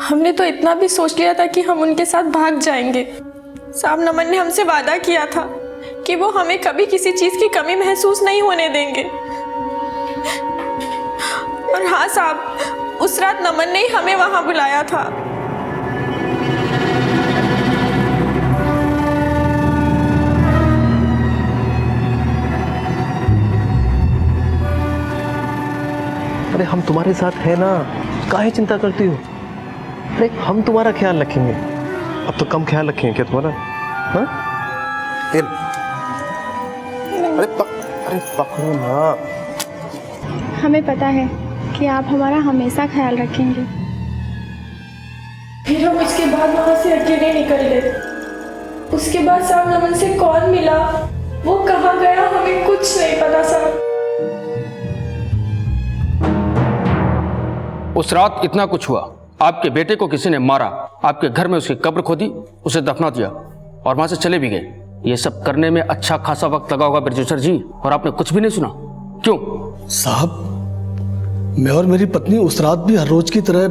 हमने तो इतना भी सोच लिया था कि हम उनके साथ भाग जाएंगे। साहब, नमन ने हमसे वादा किया था कि वो हमें कभी किसी चीज की कमी महसूस नहीं होने देंगे। और हाँ साहब, उस रात नमन ने ही हमें वहां बुलाया था। अरे हम तुम्हारे साथ है ना, काहे चिंता करती हो? अरे हम तुम्हारा ख्याल रखेंगे। अब तो कम ख्याल रखेंगे क्या तुम्हारा? हाँ? अरे पकड़ो ना। हमें पता है कि आप हमारा हमेशा ख्याल रखेंगे। फिर हम उसके बाद वहां से अकेले निकल गए। उसके बाद साहब नमन से कौन मिला, वो कहाँ गया, हमें कुछ नहीं पता साहब। उस रात इतना कुछ हुआ। आपके बेटे को किसी ने मारा, आपके घर में उसकी कब्र खोदी, उसे दफना दिया और वहां से चले भी गए। ये सब करने में अच्छा खासा वक्त लगा होगा ब्रिजेश्वर जी, और आपने कुछ भी नहीं सुना। क्यों? साहब, मैं और मेरी पत्नी उस रात भी हर रोज की तरह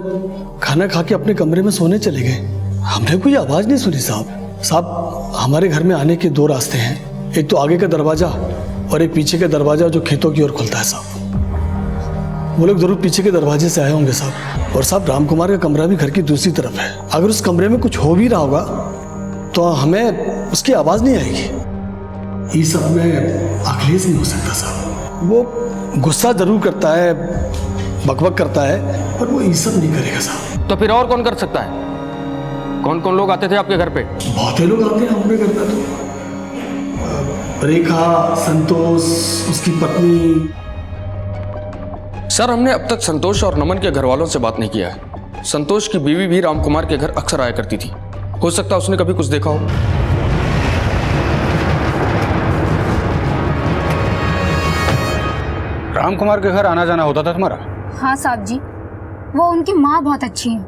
खाना खा के अपने कमरे में सोने चले गए। हमने कोई आवाज नहीं सुनी साहब। साहब, हमारे घर में आने के 2 रास्ते हैं, एक तो आगे का दरवाजा और एक पीछे का दरवाजा जो खेतों की ओर खुलता है साहब। वो लोग जरूर पीछे के दरवाजे से आए होंगे साहब। और साहब, राम कुमार का कमरा भी घर की दूसरी तरफ है। अगर उस कमरे में कुछ हो भी रहा होगा तो हमें उसकी आवाज नहीं आएगी। ये सब में अखिलेश नहीं हो सकता साहब। वो गुस्सा जरूर करता है, बकबक करता है, पर वो ये सब नहीं करेगा साहब। तो फिर और कौन कर सकता है? कौन कौन लोग आते थे आपके घर पे? बहुत लोग आते हैं हमारे घर पे। तो रेखा, संतोष, उसकी पत्नी, सर, हमने अब तक संतोष और नमन के घर वालों से बात नहीं किया है। संतोष की बीवी भी रामकुमार के घर अक्सर आया करती थी। हो सकता है उसने कभी कुछ देखा हो। रामकुमार के घर आना जाना होता था तुम्हारा? हाँ साहब जी, वो उनकी माँ बहुत अच्छी है,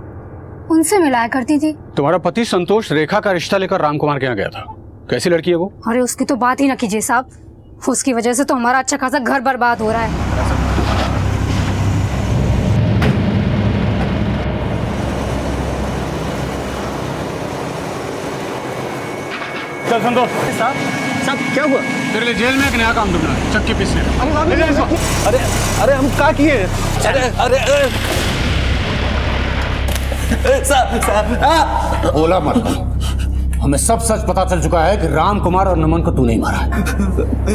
उनसे मिलाया करती थी। तुम्हारा पति संतोष रेखा का रिश्ता लेकर रामकुमार के यहाँ गया था। कैसी लड़की है वो? अरे उसकी तो बात ही ना कीजिए साहब, उसकी वजह से तो हमारा अच्छा खासा घर बर्बाद हो रहा है। चल संतोष। साहब क्या हुआ? तेरे लिए जेल में एक नया काम ढूंढना है, चक्की पीसने। अरे अरे हम क्या किए? अरे अरे साहब बोला मत। हमें सब सच पता चल चुका है कि रामकुमार और नमन को तू नहीं मारा है।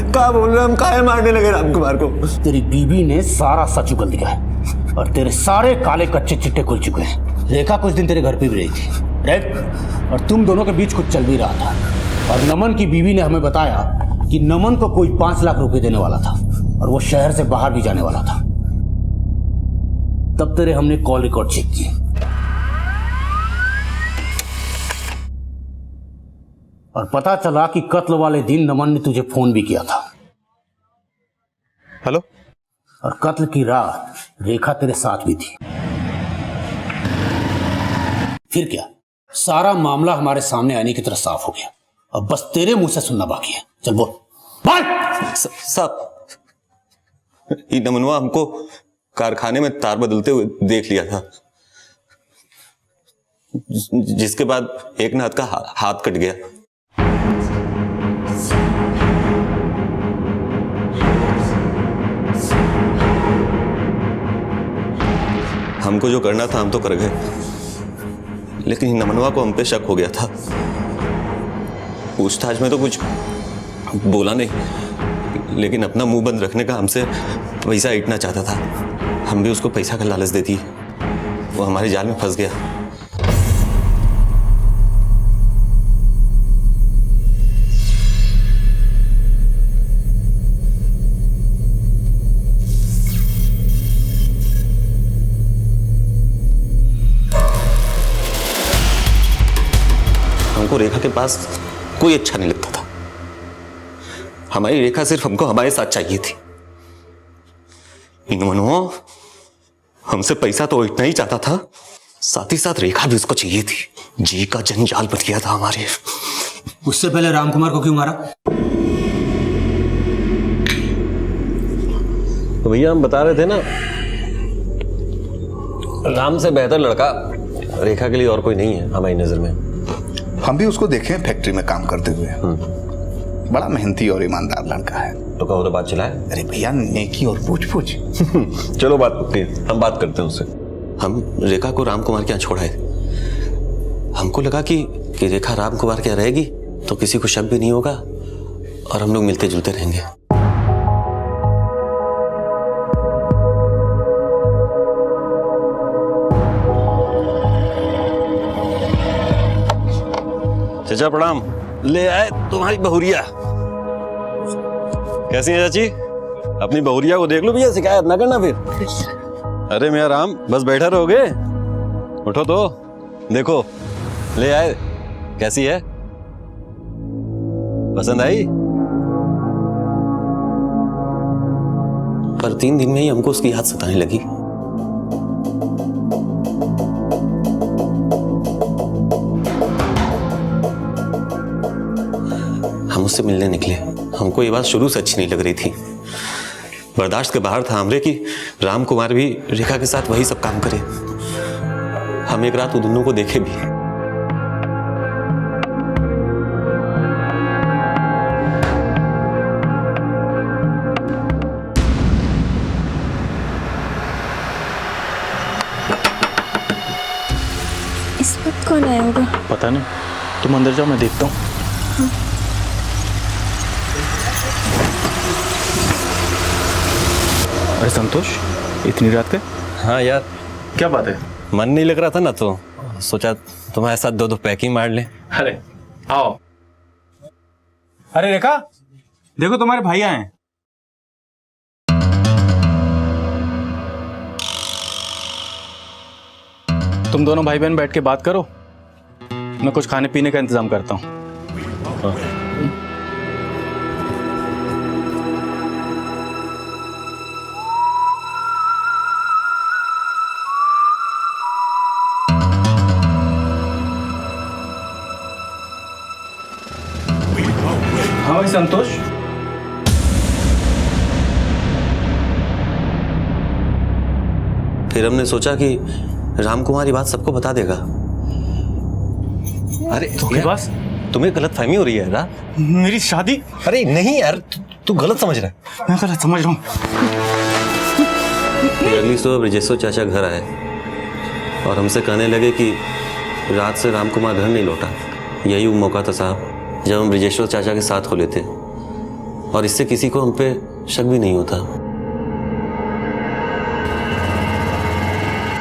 क्या बोल रहे? हम काहे मारने लगे रामकुमार को? तेरी बीवी ने सारा सच उगल दिया है और तेरे सारे काले कच्चे चिट्टे खुल चुके हैं। रेखा कुछ दिन तेरे घर पे भी रही थी, राइट? और तुम दोनों के बीच कुछ चल भी रहा था और नमन की बीवी ने हमें बताया कि नमन को कोई 5 लाख रुपए देने वाला था और वो शहर से बाहर भी जाने वाला था। तब तेरे हमने कॉल रिकॉर्ड चेक किए और पता चला कि कत्ल वाले दिन नमन ने तुझे फोन भी किया था। हेलो? और कत्ल की रात रेखा तेरे साथ भी थी। फिर क्या, सारा मामला हमारे सामने आने की तरह साफ हो गया। अब बस तेरे मुंह से सुनना बाकी है। चल बोल बोल। साहब, ये नमनवा हमको कारखाने में तार बदलते हुए देख लिया था, जिसके बाद एक नाथ का हाथ कट गया। हमको जो करना था हम तो कर गए, लेकिन नमनवा को हम पे शक हो गया था। पूछताछ में तो कुछ बोला नहीं, लेकिन अपना मुंह बंद रखने का हमसे पैसा ईटना चाहता था। हम भी उसको पैसा का लालच दे दिए, वो हमारे जाल में फंस गया। हमको रेखा के पास कोई अच्छा नहीं लगता था। हमारी रेखा सिर्फ हमको हमारे साथ चाहिए थी। इन मनो हमसे पैसा तो इतना ही चाहता था, साथ ही साथ रेखा भी उसको चाहिए थी। जी का जंजाल बच गया था हमारे। उससे पहले रामकुमार को क्यों मारा? तो भैया हम बता रहे थे ना, राम से बेहतर लड़का रेखा के लिए और कोई नहीं है हमारी नजर में। हम भी उसको देखे फैक्ट्री में काम करते हुए। बड़ा मेहनती और ईमानदार लड़का है। तो कहो तो बात चलाए। अरे भैया, नेकी और पूछ चलो बात करते हैं, हम बात करते हैं उससे। हम रेखा को रामकुमार के यहाँ छोड़ाए। हमको लगा कि रेखा रामकुमार के यहाँ रहेगी तो किसी को शक भी नहीं होगा और हम लोग मिलते जुलते रहेंगे। चाचा प्रणाम। ले आए तुम्हारी बहुरिया। कैसी है चाची? अपनी बहुरिया को देख लो भैया, शिकायत ना करना फिर। अरे मेरा राम, बस बैठा रहोगे? उठो तो देखो, ले आए। कैसी है? पसंद आई? पर 3 दिन में ही हमको उसकी याद सताने लगी। हम उससे मिलने निकले। हमको ये बात शुरू से अच्छी नहीं लग रही थी। बर्दाश्त के बाहर था हमरे कि रामकुमार भी रेखा के साथ वही सब काम करे। हम एक रात उन दोनों को देखे भी। इस वक्त कौन आया होगा? पता नहीं, तुम अंदर जाओ, मैं देखता हूँ। अरे संतोष, इतनी रात के? हाँ यार, क्या बात है? मन नहीं लग रहा था ना, तो सोचा तुम्हारे साथ 2 पैकिंग मार ले। अरे आओ। अरे रेखा, देखो तुम्हारे भाई आए हैं। तुम दोनों भाई बहन बैठ के बात करो, मैं कुछ खाने पीने का इंतजाम करता हूँ। हाँ भाई संतोष, फिर हमने सोचा कि राम कुमार ये बात सबको बता देगा। अरे बस तुम्हें गलत फहमी हो रही है ना? मेरी शादी? अरे नहीं यार, तू गलत समझ रहा है। मैं गलत समझ रहा हूँ। फिर अगली सुबह ब्रजेश्वर चाचा घर आए और हमसे कहने लगे कि रात से राम कुमार घर नहीं लौटा। यही वो मौका था साहब जब हम ब्रजेश्वर चाचा के साथ खुले थे, और इससे किसी को हम पे शक भी नहीं होता।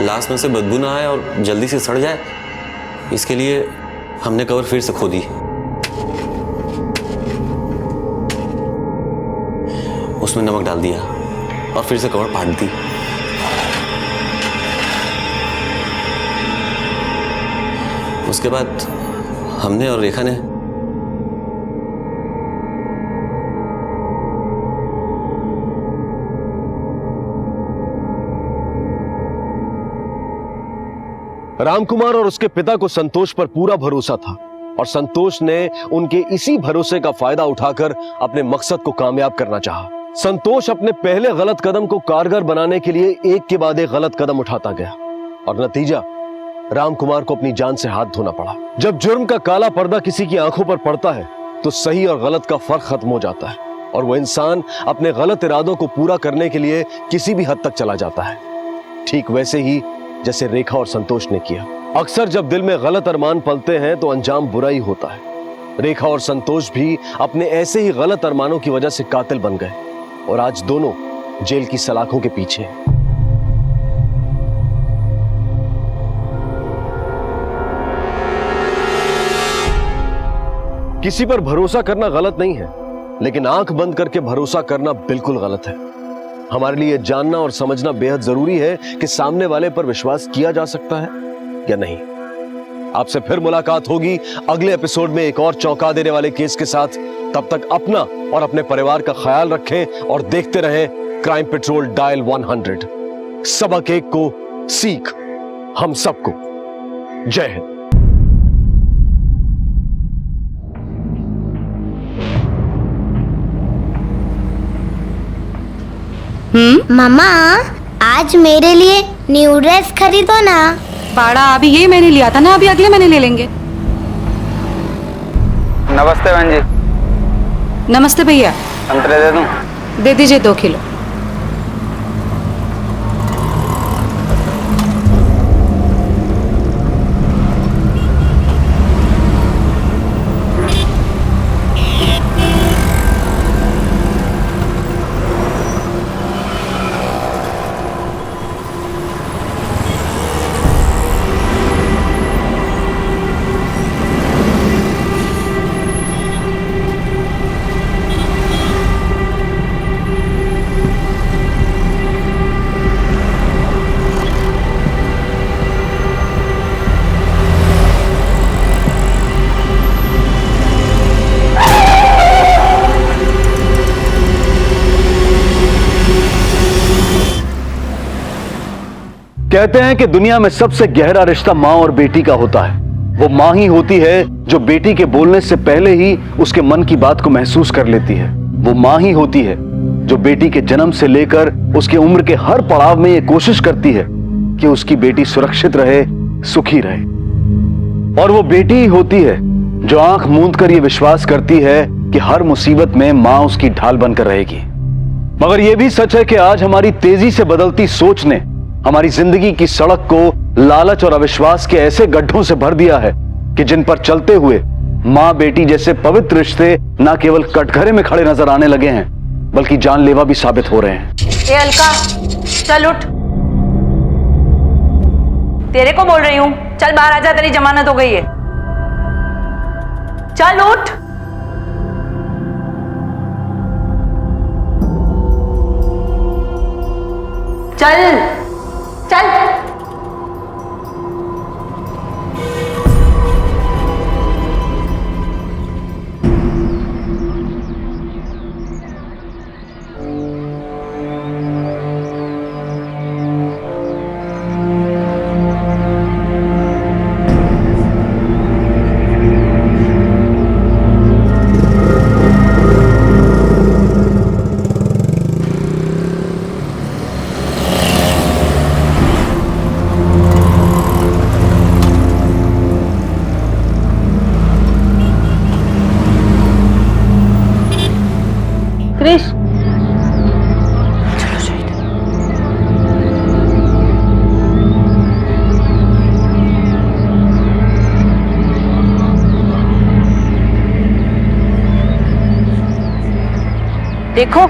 लाश में से बदबू ना आए और जल्दी से सड़ जाए, इसके लिए हमने कवर फिर से खोदी। उसमें नमक डाल दिया और फिर से कवर पाट दी। उसके बाद हमने और रेखा ने रामकुमार और उसके पिता को संतोष पर पूरा भरोसा था, और संतोष ने उनके इसी भरोसे का फायदा उठाकर अपने मकसद को कामयाब करना चाहा। संतोष अपने पहले गलत कदम को कारगर बनाने के लिए एक के बाद एक गलत कदम उठाता गया, और नतीजा रामकुमार को अपनी जान से हाथ धोना पड़ा। जब जुर्म का काला पर्दा किसी की आंखों पर पड़ता है तो सही और गलत का फर्क खत्म हो जाता है, और वो इंसान अपने गलत इरादों को पूरा करने के लिए किसी भी हद तक चला जाता है। ठीक वैसे ही जैसे रेखा और संतोष ने किया। अक्सर जब दिल में गलत अरमान पलते हैं तो अंजाम बुरा ही होता है। रेखा और संतोष भी अपने ऐसे ही गलत अरमानों की वजह से कातिल बन गए, और आज दोनों जेल की सलाखों के पीछे हैं। किसी पर भरोसा करना गलत नहीं है, लेकिन आंख बंद करके भरोसा करना बिल्कुल गलत है। हमारे लिए जानना और समझना बेहद जरूरी है कि सामने वाले पर विश्वास किया जा सकता है या नहीं। आपसे फिर मुलाकात होगी अगले एपिसोड में एक और चौंका देने वाले केस के साथ। तब तक अपना और अपने परिवार का ख्याल रखें और देखते रहें क्राइम पेट्रोल डायल 100। सबक एक को सीख हम सबको। जय हिंद। मामा, आज मेरे लिए न्यू ड्रेस खरीदो ना। बाड़ा अभी ये मैंने लिया था ना, अभी अगले महीने ले लेंगे। नमस्ते बहन जी। नमस्ते भैया। संतरे दे दूं? दे दीजिए 2 किलो। कहते हैं कि दुनिया में सबसे गहरा रिश्ता माँ और बेटी का होता है। वो माँ ही होती है जो बेटी के बोलने से पहले ही उसके मन की बात को महसूस कर लेती है। वो माँ ही होती है जो बेटी के जन्म से लेकर उसके उम्र के हर पड़ाव में ये कोशिश करती है कि उसकी बेटी सुरक्षित रहे, सुखी रहे। और वो बेटी ही होती है जो आंख मूंद कर ये विश्वास करती है कि हर मुसीबत में माँ उसकी ढाल बनकर रहेगी। मगर यह भी सच है कि आज हमारी तेजी से बदलती सोच ने हमारी जिंदगी की सड़क को लालच और अविश्वास के ऐसे गड्ढों से भर दिया है कि जिन पर चलते हुए माँ बेटी जैसे पवित्र रिश्ते न केवल कटघरे में खड़े नजर आने लगे हैं, बल्कि जानलेवा भी साबित हो रहे हैं। ए अलका, चल उठ। तेरे को बोल रही हूँ, चल बाहर आजा, तेरी जमानत हो गई है। चल उठ। चल चल। क्रिश देखो,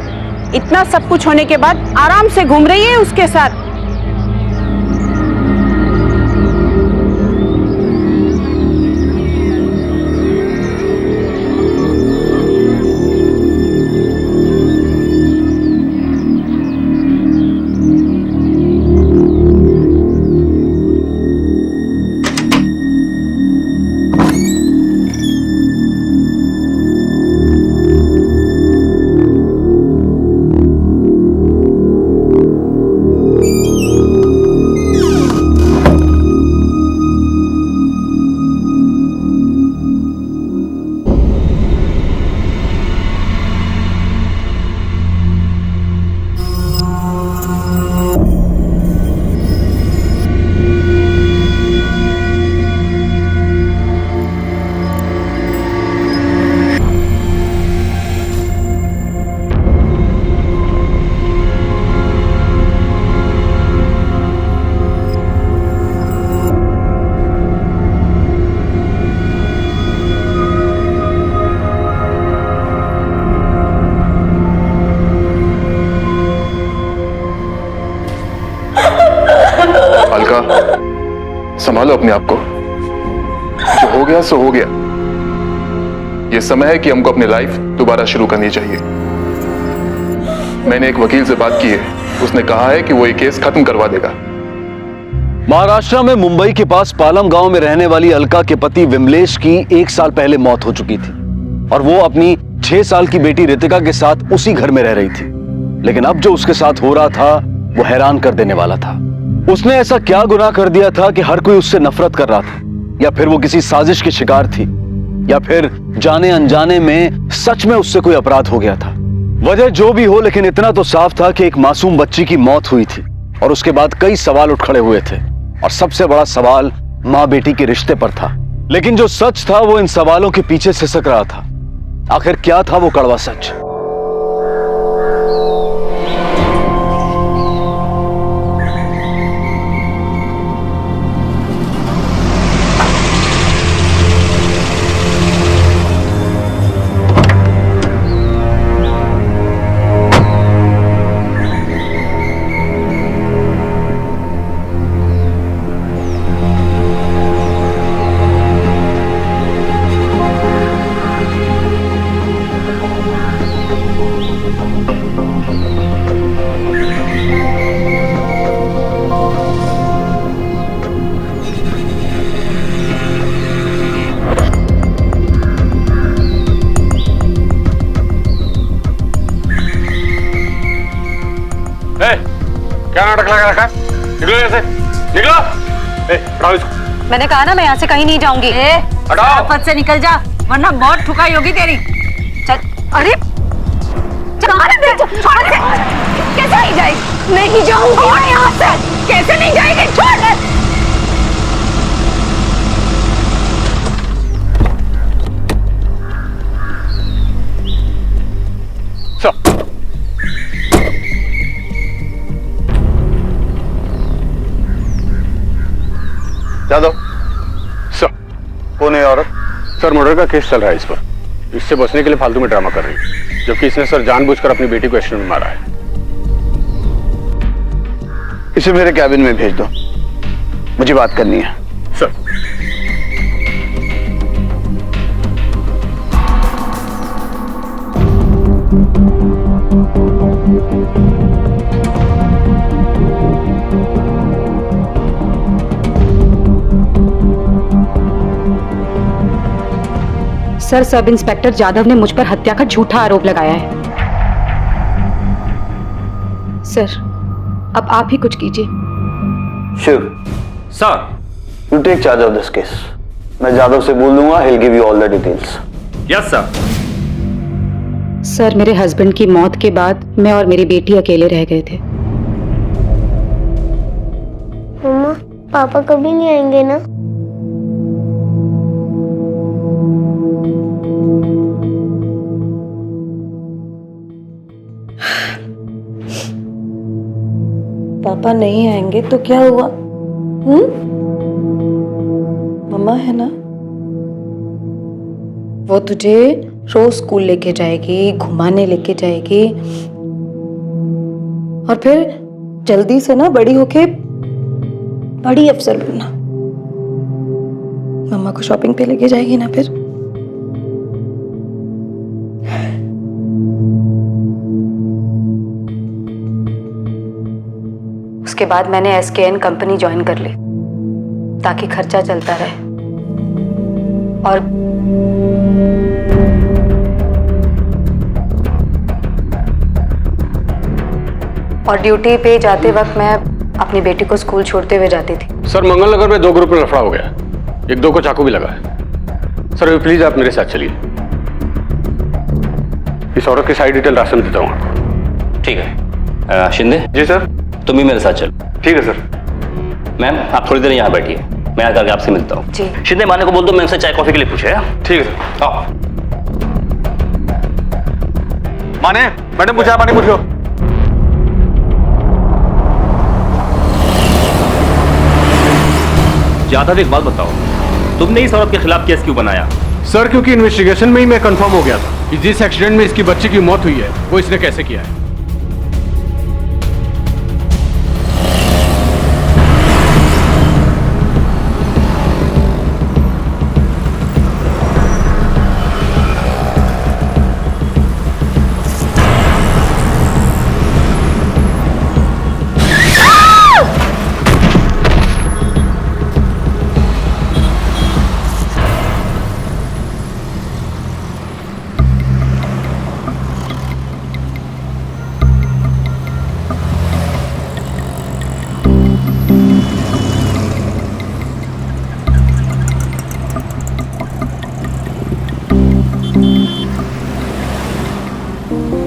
इतना सब कुछ होने के बाद आराम से घूम रही है उसके साथ। संभालो अपने आप को। जो हो गया सो हो गया। ये समय है कि हमको अपनी लाइफ दोबारा शुरू करनी चाहिए। मैंने एक वकील से बात की है, उसने कहा है कि वो ये केस खत्म करवा देगा। महाराष्ट्र में मुंबई के पास पालम गांव में रहने वाली अलका के पति विमलेश की 1 साल पहले मौत हो चुकी थी और वो अपनी 6 साल की बेटी रितिका के साथ उसी घर में रह रही थी। लेकिन अब जो उसके साथ हो रहा था वो हैरान कर देने वाला था। उसने ऐसा क्या गुनाह कर दिया था कि हर कोई उससे नफरत कर रहा था, या फिर वो किसी साजिश की शिकार थी, या फिर जाने अनजाने में सच में उससे कोई अपराध हो गया था। वजह जो भी हो, लेकिन इतना तो साफ था कि एक मासूम बच्ची की मौत हुई थी और उसके बाद कई सवाल उठ खड़े हुए थे और सबसे बड़ा सवाल माँ बेटी के रिश्ते पर था। लेकिन जो सच था वो इन सवालों के पीछे सिसक रहा था। आखिर क्या था वो कड़वा सच? क्या नाटक लगा रखा है? निकलो यहाँ से, निकलो। हटाओ इसको। मैंने कहा ना मैं यहाँ से कहीं नहीं जाऊंगी। हटाओ। पद से निकल जा, वरना बहुत ठुकाई होगी तेरी। चल। अरे कैसे नहीं जाएगी? नहीं जाऊंगी मैं यहाँ से। कैसे नहीं जाएगी? छोड़। यादव सर। कौन है औरत? सर मर्डर का केस चल रहा है इस पर। इससे बचने के लिए फालतू में ड्रामा कर रही है, जबकि इसने सर जानबूझकर अपनी बेटी को एक्सीडेंट में मारा है। इसे मेरे कैबिन में भेज दो, मुझे बात करनी है। Sir. Sir, sub inspector Jadhav ने मुझ पर हत्या का झूठा आरोप लगाया है। सर, अब आप ही कुछ कीजिए। Shiv sir, you take charge of this case. मैं जाधव से बोल दूंगा, he'll give you all the details. Yes sir. Sir, मेरे हस्बैंड की मौत के बाद मैं और मेरी बेटी अकेले रह गए थे। मम्मा, पापा कभी नहीं आएंगे ना? पापा नहीं आएंगे तो क्या हुआ? मम्मा है ना, वो तुझे रोज स्कूल लेके जाएगी, घुमाने लेके जाएगी, और फिर जल्दी से ना बड़ी होके बड़ी अफसर बनना। मम्मा को शॉपिंग पे लेके जाएगी ना फिर। उसके बाद मैंने SKN कंपनी ज्वाइन कर ली ताकि खर्चा चलता रहे, और ड्यूटी पे जाते वक्त मैं अपनी बेटी को स्कूल छोड़ते हुए जाती थी। सर मंगल नगर में 2 ग्रुप में लफड़ा हो गया, 1-2 को चाकू भी लगा है। सर अभी प्लीज आप मेरे साथ चलिए, इस औरत की सारी डिटेल राशन देता हूँ आपको। ठीक है। शिंदे जी सर। तुम भी मेरे साथ चलो। ठीक है सर। मैम आप थोड़ी देर यहाँ बैठिए, मैं आकर के आपसे मिलता हूँ। जी। शिंदे माने को बोल दो मैं उनसे चाय कॉफी के लिए पूछे। ठीक है सर। आओ। माने मैडम पूछा, पानी पूछो। ज्यादा एक बात बताओ, तुमने इस औरत के खिलाफ केस क्यों बनाया? सर क्योंकि इन्वेस्टिगेशन में ही मैं कंफर्म हो गया था कि जिस एक्सीडेंट में इसकी बच्ची की मौत हुई है वो इसने कैसे किया है।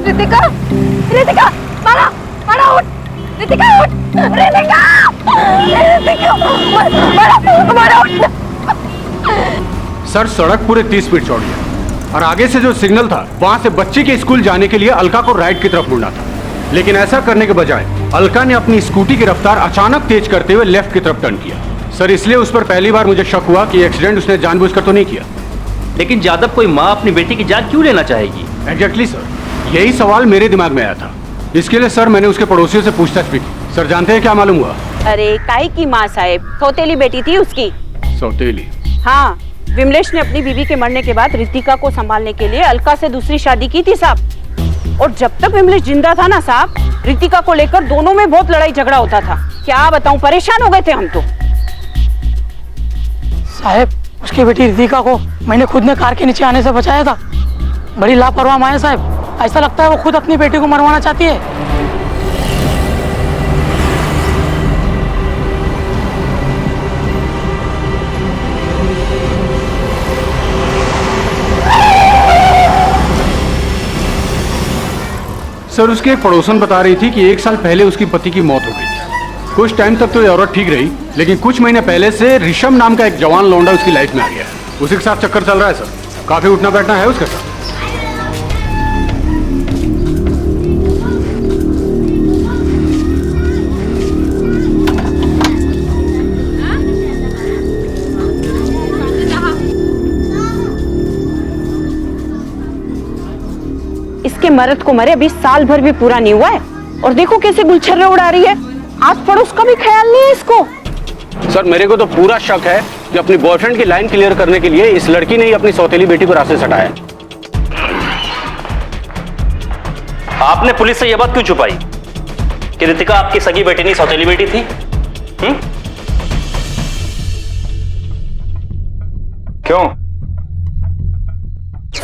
रितिका, रितिका, मारा, मारा उठ, रितिका उठ, रितिका, रितिका, मारा, मारा उठ। सर सड़क पूरे 30 फीट चौड़ी है और आगे से जो सिग्नल था वहां से बच्ची के स्कूल जाने के लिए अलका को राइट की तरफ मुड़ना था, लेकिन ऐसा करने के बजाय अलका ने अपनी स्कूटी की रफ्तार अचानक तेज करते हुए लेफ्ट की तरफ टर्न किया। सर इसलिए उस पर पहली बार मुझे शक हुआ कि एक्सीडेंट उसने जानबूझकर तो नहीं किया। लेकिन जादव कोई माँ अपनी बेटी की जान क्यों लेना चाहेगी? एग्जैक्टली सर, यही सवाल मेरे दिमाग में आया था। इसके लिए सर मैंने उसके पड़ोसियों से पूछताछ भी की। सर जानते हैं क्या मालूम हुआ? अरे काई की माँ साहेब, सौतेली बेटी थी उसकी। सौतेली? हाँ, विमलेश ने अपनी बीवी के मरने के बाद रितिका को संभालने के लिए अलका से दूसरी शादी की थी साहब। और जब तक विमलेश जिंदा था ना साहब, रितिका को लेकर दोनों में बहुत लड़ाई झगड़ा होता था। क्या बताऊं, परेशान हो गए थे हम तो। साहब उसकी बेटी रितिका को मैंने खुद ने कार के नीचे आने से बचाया था। बड़ी लापरवाह माँ है साहब, ऐसा लगता है वो खुद अपनी बेटी को मरवाना चाहती है। सर उसके एक पड़ोसन बता रही थी कि 1 साल पहले उसकी पति की मौत हो गई थी। कुछ टाइम तक तो ये औरत ठीक रही, लेकिन कुछ महीने पहले से ऋषभ नाम का एक जवान लौंडा उसकी लाइफ में आ गया है। उसी के साथ चक्कर चल रहा है सर, काफी उठना बैठना है उसके साथ। इसके मर्द को मरे अभी साल भर भी पूरा नहीं हुआ है और देखो कैसे गुलछर्रे उड़ा रही है। आस पड़ोस का भी ख्याल नहीं है इसको। सर मेरे को तो पूरा शक है कि अपनी बॉयफ्रेंड की लाइन क्लियर करने के लिए इस लड़की ने ही अपनी सौतेली बेटी को रास्ते से हटाया। आपने पुलिस से यह बात क्यों छुपाई कि रितिका आपकी सगी बेटी नहीं सौतेली बेटी थी? क्यों?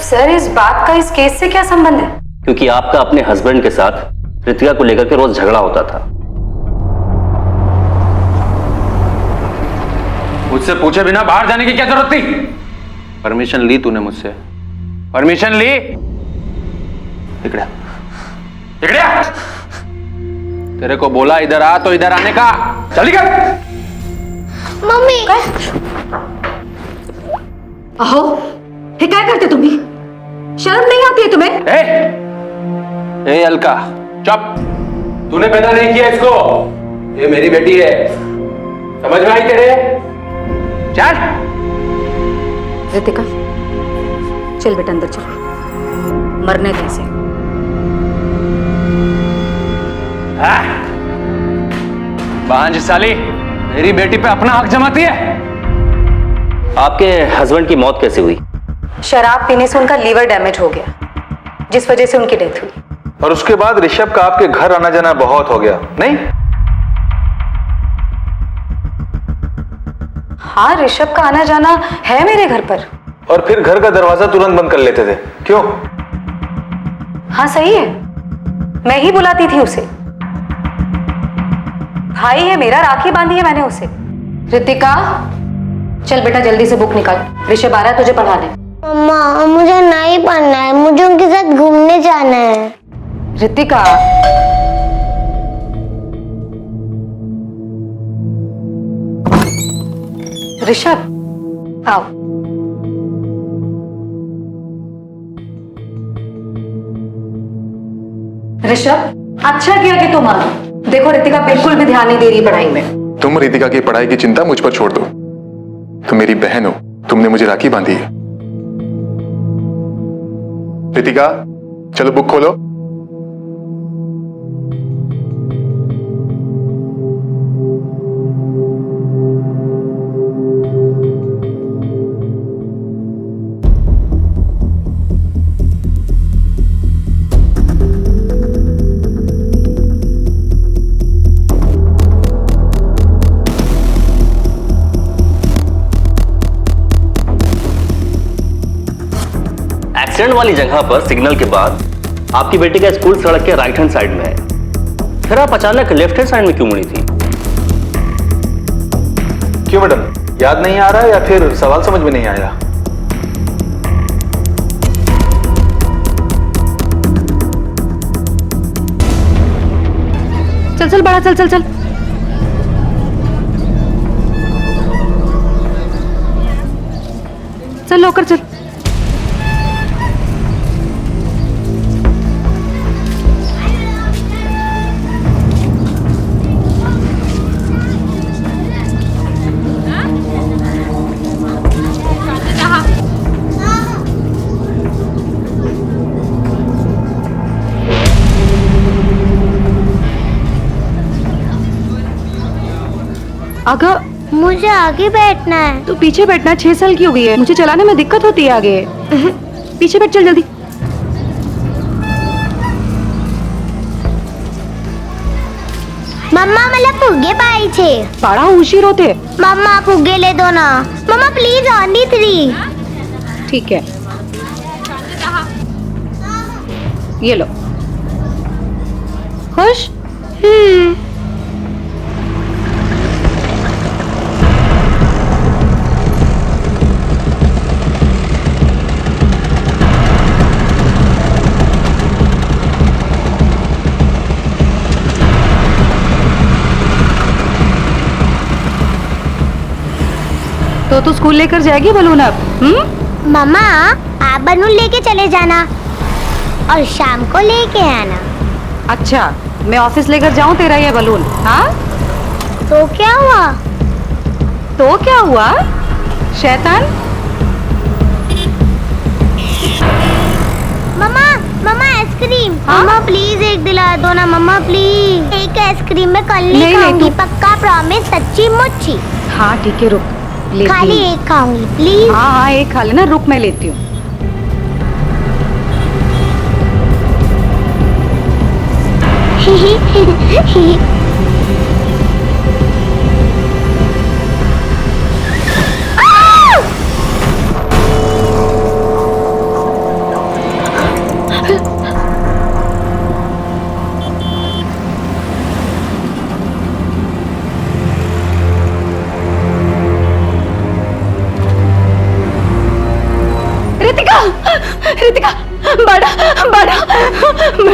सर इस बात का इस केस से क्या संबंध है? क्योंकि आपका अपने हस्बैंड के साथ रितिका को लेकर के रोज झगड़ा होता था। मुझसे पूछे बिना बाहर जाने की क्या जरूरत थी? परमिशन ली तूने मुझसे? परमिशन ली? इकड़ा इकड़ा, तेरे को बोला इधर आ तो इधर आने का। चली गई। मम्मी अहो ये क्या करते तुम्ही? शर्म नहीं आती है तुम्हें? ए अलका चुप, तूने पैदा नहीं किया इसको, ये मेरी बेटी है, समझ में आई तेरे? चल। रितिका, चल बेटा अंदर चल, मरने दे इसे। भांज साली, मेरी बेटी पे अपना हक जमाती है। आपके हस्बैंड की मौत कैसे हुई? शराब पीने से उनका लीवर डैमेज हो गया, जिस वजह से उनकी डेथ हुई। और उसके बाद ऋषभ का आपके घर आना जाना बहुत हो गया, नहीं? हाँ, ऋषभ का आना जाना है मेरे घर पर। और फिर घर का दरवाजा तुरंत बंद कर लेते थे, क्यों? हाँ सही है, मैं ही बुलाती थी उसे। भाई है मेरा, राखी बांधी है मैंने उसे। रितिका, चल बेटा जल्दी से बुक निकाल, ऋषभ आ रहा है तुझे पढ़ाने। मम्मा मुझे नहीं पढ़ना है, मुझे उनके साथ घूमने जाना है। रितिका, ऋषभ आओ। ऋषभ, अच्छा किया कि तुम आ। देखो रितिका बिल्कुल भी ध्यान नहीं दे रही पढ़ाई में। तुम रितिका की पढ़ाई की चिंता मुझ पर छोड़ दो। तुम मेरी बहन हो, तुमने मुझे राखी बांधी है। रितिका, चलो बुक खोलो। एक्सीडेंट वाली जगह पर सिग्नल के बाद आपकी बेटी का स्कूल सड़क के राइट हैंड साइड में है, फिर आप अचानक लेफ्ट हैंड साइड में क्यों मुड़ी थी? क्यों मैडम, याद नहीं आ रहा या फिर सवाल समझ में नहीं आया? चल चल बड़ा, चल चल चल। चल होकर चल। अगर मुझे आगे बैठना है। तू पीछे बैठना, 6 साल की हो गई है, मुझे चलाने में दिक्कत होती है आगे। पीछे बैठ, चल जल्दी। मम्मा मला फुगे पाहिजे। बड़ा उशीर होते। मम्मा फुगे ले दो ना। मम्मा प्लीज ऑन 3। ठीक है, ये लो। खुश? तो तू स्कूल लेकर जाएगी बलून अब? मम्मा आप बलून लेके चले जाना और शाम को लेके आना। अच्छा, मैं ऑफिस लेकर जाऊं तेरा ये बलून? हाँ, तो क्या हुआ? तो क्या हुआ शैतान? मम्मा मम्मा आइसक्रीम। मम्मा प्लीज एक दिला दो ना मम्मा प्लीज। एक आइसक्रीम मैं कल नहीं खाऊंगी, पक्का प्रॉमिस, सच्ची मुच्ची। हाँ ठीक है, रुक लेती खाली हूँ। एक खाऊंगी प्लीज। हाँ हाँ एक खा लेना, रुक मैं लेती हूँ। रितिका, रितिका, बड़ा बड़ा,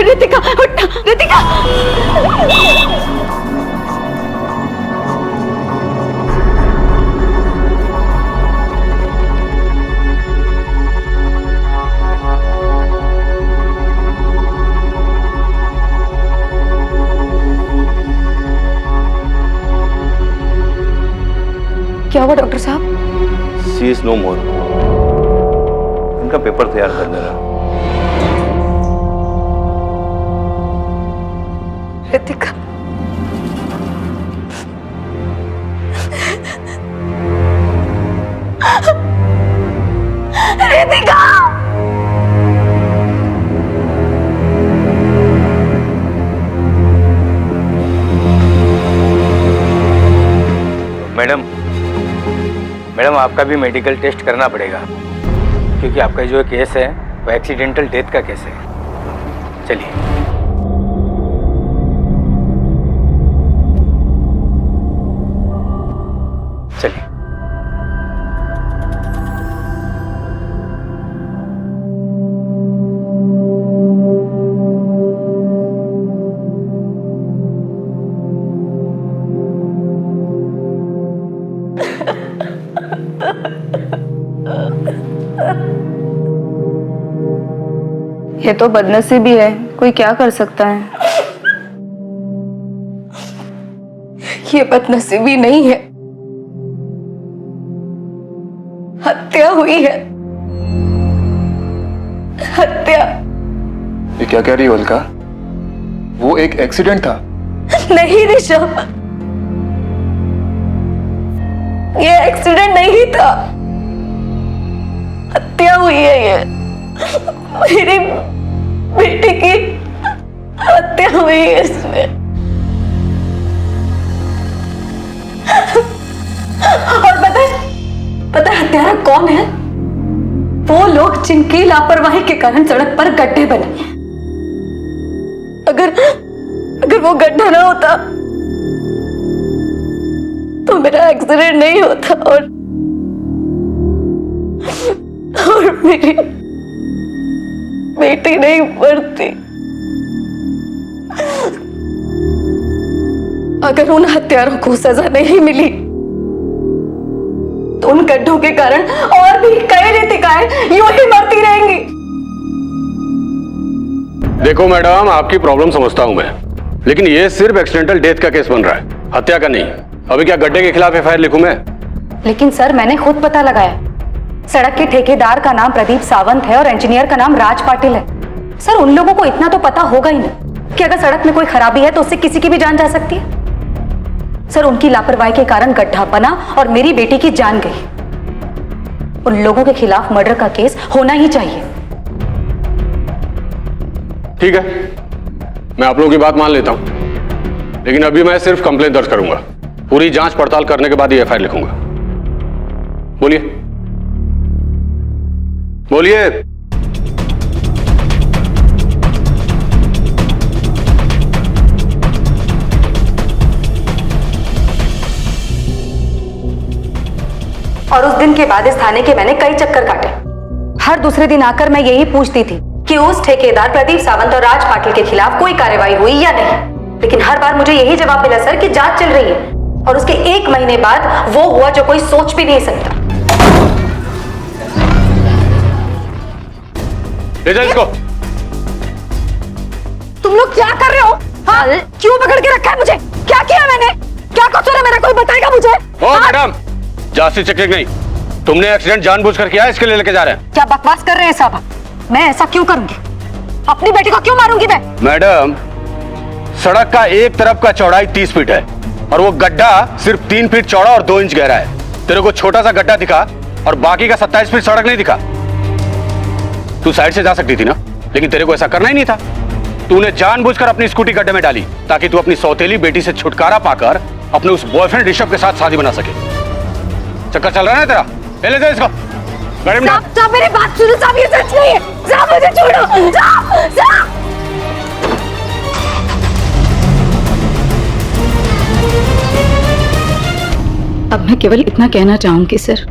रितिका उठना, रितिका। क्या हुआ डॉक्टर साहब? सी इज नो मोर। इनका पेपर तैयार कर देना। रितिका, रितिका, मैडम आपका भी मेडिकल टेस्ट करना पड़ेगा, क्योंकि आपका जो केस है वो एक्सीडेंटल डेथ का केस है। चलिए। चलिए। ये तो बदनसीबी है, कोई क्या कर सकता है। ये बदनसीबी नहीं है, हत्या हुई है, हत्या। ये क्या कह रही हो अलका? वो एक एक्सीडेंट था। नहीं ऋषभ, ये एक्सीडेंट नहीं था, हत्या हुई है। ये मेरी बेटी की हत्या हुई है इसमें। और पता है हत्यारा कौन है? वो लोग जिनकी लापरवाही के कारण सड़क पर गड्ढे बने। अगर वो गड्ढा ना होता तो मेरा एक्सीडेंट नहीं होता और मेरी बेटी नहीं मरती। अगर उन हत्यारों को सजा नहीं मिली तो उन गड्ढों के कारण और भी कई रितिकाएं यूं ही मरती रहेंगी। देखो मैडम, आपकी प्रॉब्लम समझता हूं मैं, लेकिन ये सिर्फ एक्सीडेंटल डेथ का केस बन रहा है, हत्या का नहीं। अभी क्या गड्ढे के खिलाफ एफआईआर लिखूं मैं? लेकिन सर, मैंने खुद पता लगाया, सड़क के ठेकेदार का नाम प्रदीप सावंत है और इंजीनियर का नाम राज पाटिल है। सर, उन लोगों को इतना तो पता होगा ही ना कि अगर सड़क में कोई खराबी है तो उससे किसी की भी जान जा सकती है। सर, उनकी लापरवाही के कारण गड्ढा बना और मेरी बेटी की जान गई। उन लोगों के खिलाफ मर्डर का केस होना ही चाहिए। ठीक है, मैं आप लोगों की बात मान लेता हूं, लेकिन अभी मैं सिर्फ कंप्लेंट दर्ज करूंगा। पूरी जांच पड़ताल करने के बाद ही एफआईआर लिखूंगा। बोलिए बोलिए। और उस दिन के बाद इस थाने के मैंने कई चक्कर काटे। हर दूसरे दिन आकर मैं यही पूछती थी कि उस ठेकेदार प्रदीप सावंत और राज पाटिल के खिलाफ कोई कार्रवाई हुई या नहीं, लेकिन हर बार मुझे यही जवाब मिला सर कि जांच चल रही है। और उसके 1 महीने बाद वो हुआ जो कोई सोच भी नहीं सकता। ले जाओ इसको। तुम लोग क्या कर रहे हो? हाँ? क्यों पकड़ के रखा है मुझे? क्या किया मैंने? क्या कसूर है मेरा? कोई बताएगा मुझे? ओ मैडम, जांच चेकिंग नहीं, तुमने एक्सीडेंट जानबूझकर किया है, इसके लिए लेके जा रहे हैं। क्या बकवास कर रहे हैं साहब? मैं ऐसा क्यों करूंगी? अपनी बेटी को क्यों मारूंगी मैं? मैडम, सड़क का एक तरफ का चौड़ाई 30 फीट है और वो गड्ढा सिर्फ 3 फीट चौड़ा और 2 इंच गहरा है। तेरे को छोटा सा गड्ढा दिखा और बाकी का 27 फीट सड़क नहीं दिखा। तू साइड से जा सकती थी ना, लेकिन तेरे को ऐसा करना ही नहीं था। तूने जानबूझकर अपनी स्कूटी गड्ढे में डाली ताकि तू अपनी सौतेली बेटी से छुटकारा पाकर अपने उस बॉयफ्रेंड ऋषभ के साथ शादी बना सके। चक्कर चल रहा है ना तेरा? ले जा इसको गाड़ी में। साहब, मेरी बात सुनो साहब, ये सच नहीं है। साहब, मुझे छोड़ो। साहब। अब मैं केवल इतना कहना चाहूंगी सर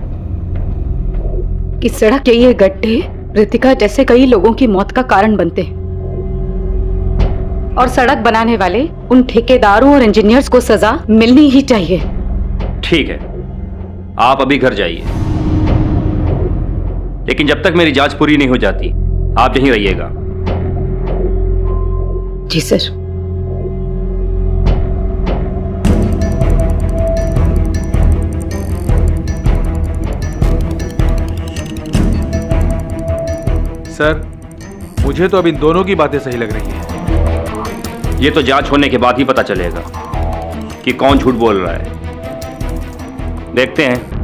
कि सड़क के ये गड्ढे रितिका जैसे कई लोगों की मौत का कारण बनते हैं और सड़क बनाने वाले उन ठेकेदारों और इंजीनियर्स को सजा मिलनी ही चाहिए। ठीक है, आप अभी घर जाइए, लेकिन जब तक मेरी जांच पूरी नहीं हो जाती आप यहीं रहिएगा। जी सर। सर, मुझे तो अब इन दोनों की बातें सही लग रही हैं। ये तो जांच होने के बाद ही पता चलेगा कि कौन झूठ बोल रहा है। देखते हैं।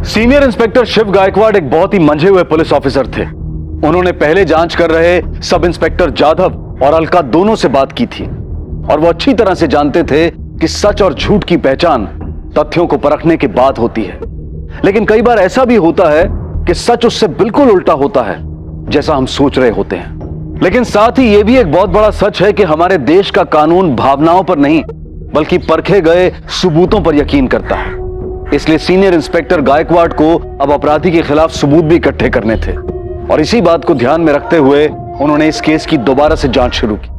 सीनियर इंस्पेक्टर शिव गायकवाड़ एक बहुत ही मंझे हुए पुलिस ऑफिसर थे। उन्होंने पहले जांच कर रहे सब इंस्पेक्टर जाधव और अलका दोनों से बात की थी और वो अच्छी तरह से जानते थे कि सच और झूठ की पहचान तथ्यों को परखने के बाद होती है। लेकिन कई बार ऐसा भी होता है कि सच उससे बिल्कुल उल्टा होता है जैसा हम सोच रहे होते हैं। लेकिन साथ ही यह भी एक बहुत बड़ा सच है कि हमारे देश का कानून भावनाओं पर नहीं बल्कि परखे गए सबूतों पर यकीन करता है। इसलिए सीनियर इंस्पेक्टर गायकवाड़ को अब अपराधी के खिलाफ सबूत भी इकट्ठे करने थे और इसी बात को ध्यान में रखते हुए उन्होंने इस केस की दोबारा से जांच शुरू की।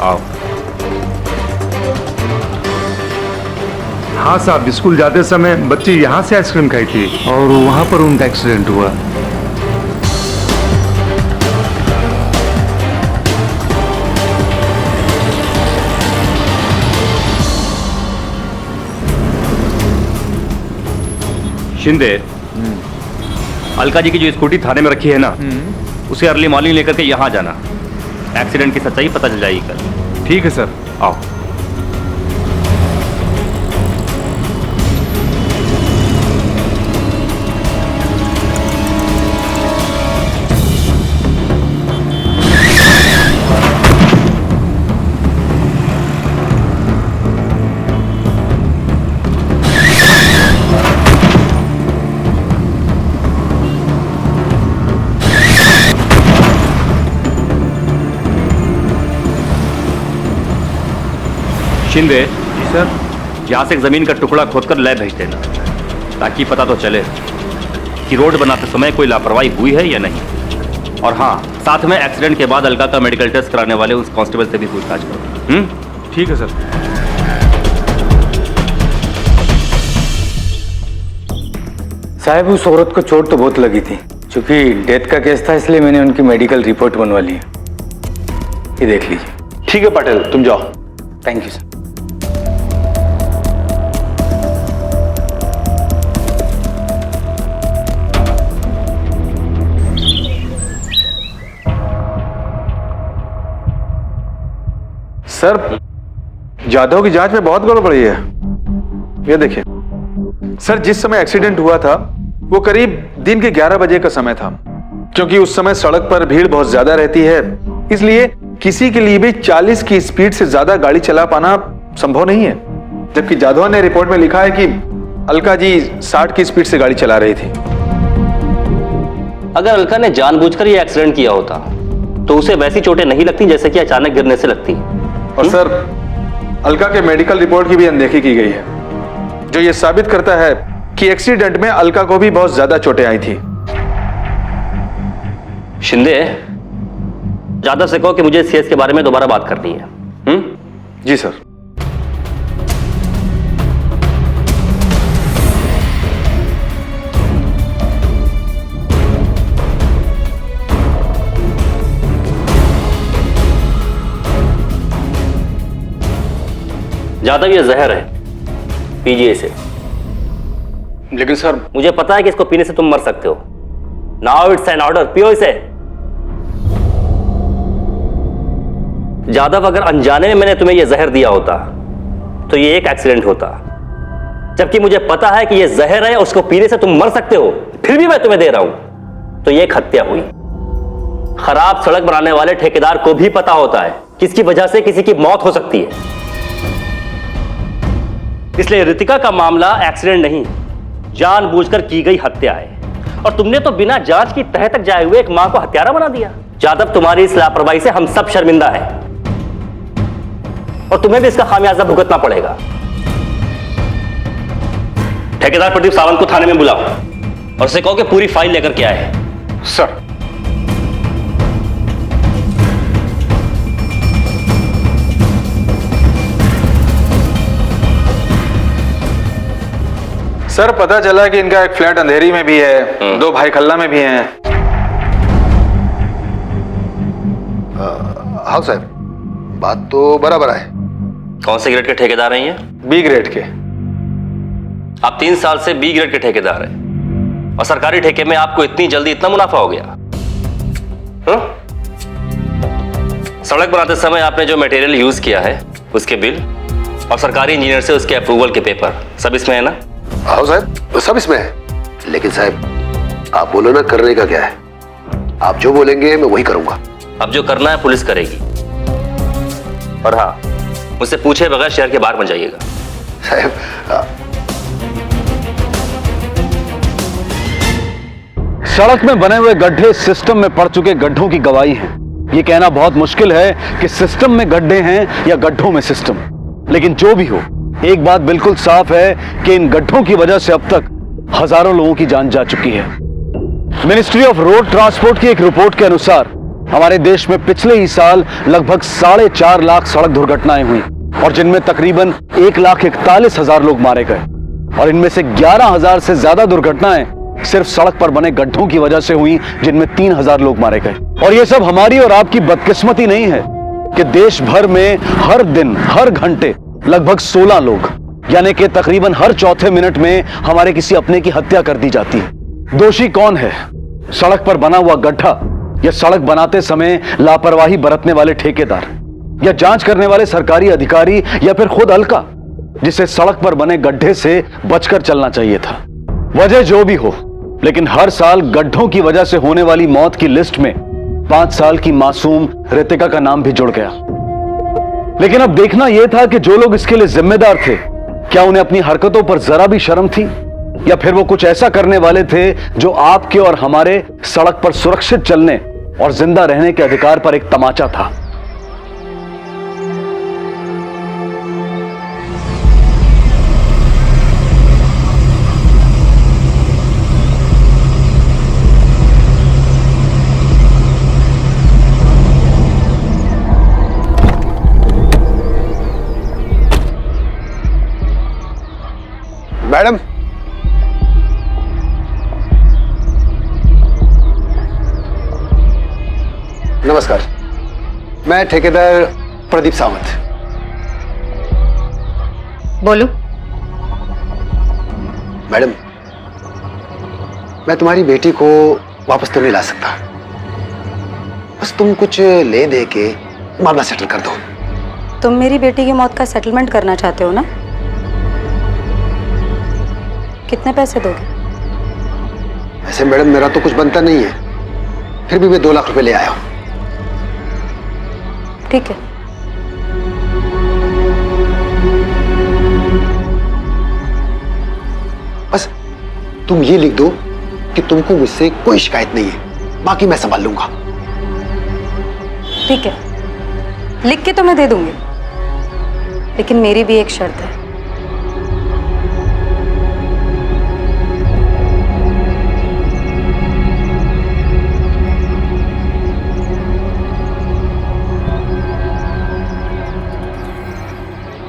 आओ। हाँ साहब, स्कूल जाते समय बच्चे यहाँ से आइसक्रीम खाई थी और वहाँ पर उनका एक्सीडेंट हुआ। शिंदे, अलका जी की जो स्कूटी थाने में रखी है ना, उसे अर्ली मॉर्निंग लेकर के यहाँ जाना। एक्सीडेंट की सच्चाई पता चल जाएगी कल। ठीक है सर, आओ। शिंदे जी सर, यहाँ से एक जमीन का टुकड़ा खोदकर लैब भेज देना ताकि पता तो चले कि रोड बनाते समय कोई लापरवाही हुई है या नहीं। और हाँ, साथ में एक्सीडेंट के बाद अलका का मेडिकल टेस्ट कराने वाले उस कांस्टेबल से भी पूछताछ करो। ठीक है सर। साहब, उस औरत को चोट तो बहुत लगी थी। क्योंकि डेथ का केस था इसलिए मैंने उनकी मेडिकल रिपोर्ट बनवा ली है। ये देख लीजिए। ठीक है पटेल, तुम जाओ। Thank you sir. Sir, Jadhav की जांच में बहुत गड़बड़ी है। ये देखिए सर, जिस समय एक्सीडेंट हुआ था वो करीब दिन के 11 बजे का समय था। क्योंकि उस समय सड़क पर भीड़ बहुत ज्यादा रहती है, इसलिए किसी के लिए भी 40 की स्पीड से ज्यादा गाड़ी चला पाना संभव नहीं है। जबकि जाधव ने रिपोर्ट में लिखा है कि अलका जी 60 की स्पीड से गाड़ी चला रही थी। अगर अलका ने जानबूझकर ये एक्सीडेंट किया होता तो उसे वैसी चोटें नहीं लगती जैसे कि अचानक गिरने से लगती। और सर, अलका के मेडिकल रिपोर्ट की भी अनदेखी की गई है, जो ये साबित करता है कि एक्सीडेंट में अलका को भी बहुत ज्यादा चोटें आई थी। शिंदे, जाधव से कहो कि मुझे इस केस के बारे में दोबारा बात करनी है। जी सर। जाधव, ये जहर है, पीजिए इसे। लेकिन सर, मुझे पता है कि इसको पीने से तुम मर सकते हो। नाउ इट्स एन ऑर्डर, पियो इसे। जाधव, अगर अनजाने में मैंने तुम्हें यह जहर दिया होता तो ये एक एक्सीडेंट होता। जबकि मुझे पता है कि यह जहर है, उसको पीने से तुम मर सकते हो, फिर भी मैं तुम्हें दे रहा हूं, तो यह एक हत्या हुई। खराब सड़क बनाने वाले ठेकेदार को भी पता होता है किसकी वजह से किसी की मौत हो सकती है। इसलिए रितिका का मामला एक्सीडेंट नहीं, जानबूझकर की गई हत्या है। और तुमने तो बिना जांच की तह तक जाए हुए एक मां को हत्यारा बना दिया। जादव, तुम्हारी इस लापरवाही से हम सब शर्मिंदा हैं और तुम्हें भी इसका खामियाजा भुगतना पड़ेगा। ठेकेदार प्रदीप सावंत को थाने में बुलाओ और उसे कहो कि पूरी फाइल लेकर के आए। सर। सर, पता चला कि इनका एक फ्लैट अंधेरी में भी है, 2 भाई खल्ला में भी हैं। हाँ साहब, बात तो बराबर है। कौन से ग्रेड के ठेकेदार हैं ये? बी ग्रेड के। आप 3 साल से बी ग्रेड के ठेकेदार हैं और सरकारी ठेके में आपको इतनी जल्दी इतना मुनाफा हो गया। सड़क बनाते समय आपने जो मटेरियल यूज किया है उसके बिल और सरकारी इंजीनियर से उसके अप्रूवल के पेपर सब इसमें है ना? हाँ साहब, सब इसमें है। लेकिन साहब, आप बोलो ना, करने का क्या है? आप जो बोलेंगे मैं वही करूंगा। अब जो करना है पुलिस करेगी। और हाँ, मुझसे पूछे बगैर शहर के बाहर मत जाइएगा। साहब, सड़क में बने हुए गड्ढे सिस्टम में पड़ चुके गड्ढों की गवाही हैं। ये कहना बहुत मुश्किल है कि सिस्टम में गड्ढे हैं या गड्ढों में सिस्टम। लेकिन जो भी हो, एक बात बिल्कुल साफ है कि इन गड्ढों की वजह से अब तक हजारों लोगों की जान जा चुकी है। मिनिस्ट्री ऑफ रोड ट्रांसपोर्ट की एक रिपोर्ट के अनुसार हमारे देश में पिछले ही साल लगभग 4.5 लाख सड़क दुर्घटनाएं हुई और जिनमें तकरीबन 1,41,000 लोग मारे गए। और इनमें से 11,000 से ज्यादा दुर्घटनाएं सिर्फ सड़क पर बने गड्ढों की वजह से हुई, जिनमें 3,000 लोग मारे गए। और यह सब हमारी और आपकी बदकिस्मती नहीं है कि देश भर में हर दिन हर घंटे लगभग 16 लोग, यानी कि तकरीबन हर चौथे मिनट में हमारे किसी अपने की हत्या कर दी जाती है। दोषी कौन है? सड़क पर बना हुआ गड्ढा, या सड़क बनाते समय लापरवाही बरतने वाले ठेकेदार, या जांच करने वाले सरकारी अधिकारी, या फिर खुद अलका, जिसे सड़क पर बने गड्ढे से बचकर चलना चाहिए था। वजह जो भी हो, लेकिन हर साल गड्ढों की वजह से होने वाली मौत की लिस्ट में 5 साल की मासूम रितिका का नाम भी जुड़ गया। लेकिन अब देखना यह था कि जो लोग इसके लिए जिम्मेदार थे, क्या उन्हें अपनी हरकतों पर जरा भी शर्म थी, या फिर वो कुछ ऐसा करने वाले थे जो आपके और हमारे सड़क पर सुरक्षित चलने और जिंदा रहने के अधिकार पर एक तमाचा था। मैडम, नमस्कार। मैं ठेकेदार प्रदीप सावंत। बोलो। मैडम, मैं तुम्हारी बेटी को वापस तो नहीं ला सकता, बस तुम कुछ ले दे के मामला सेटल कर दो। तुम मेरी बेटी की मौत का सेटलमेंट करना चाहते हो ना? कितने पैसे दोगे? ऐसे मैडम, मेरा तो कुछ बनता नहीं है, फिर भी मैं 2 लाख रुपए ले आया हूं। ठीक है। बस तुम ये लिख दो कि तुमको मुझसे कोई शिकायत नहीं है, बाकी मैं संभाल लूंगा। ठीक है, लिख के तो मैं दे दूंगी, लेकिन मेरी भी एक शर्त है।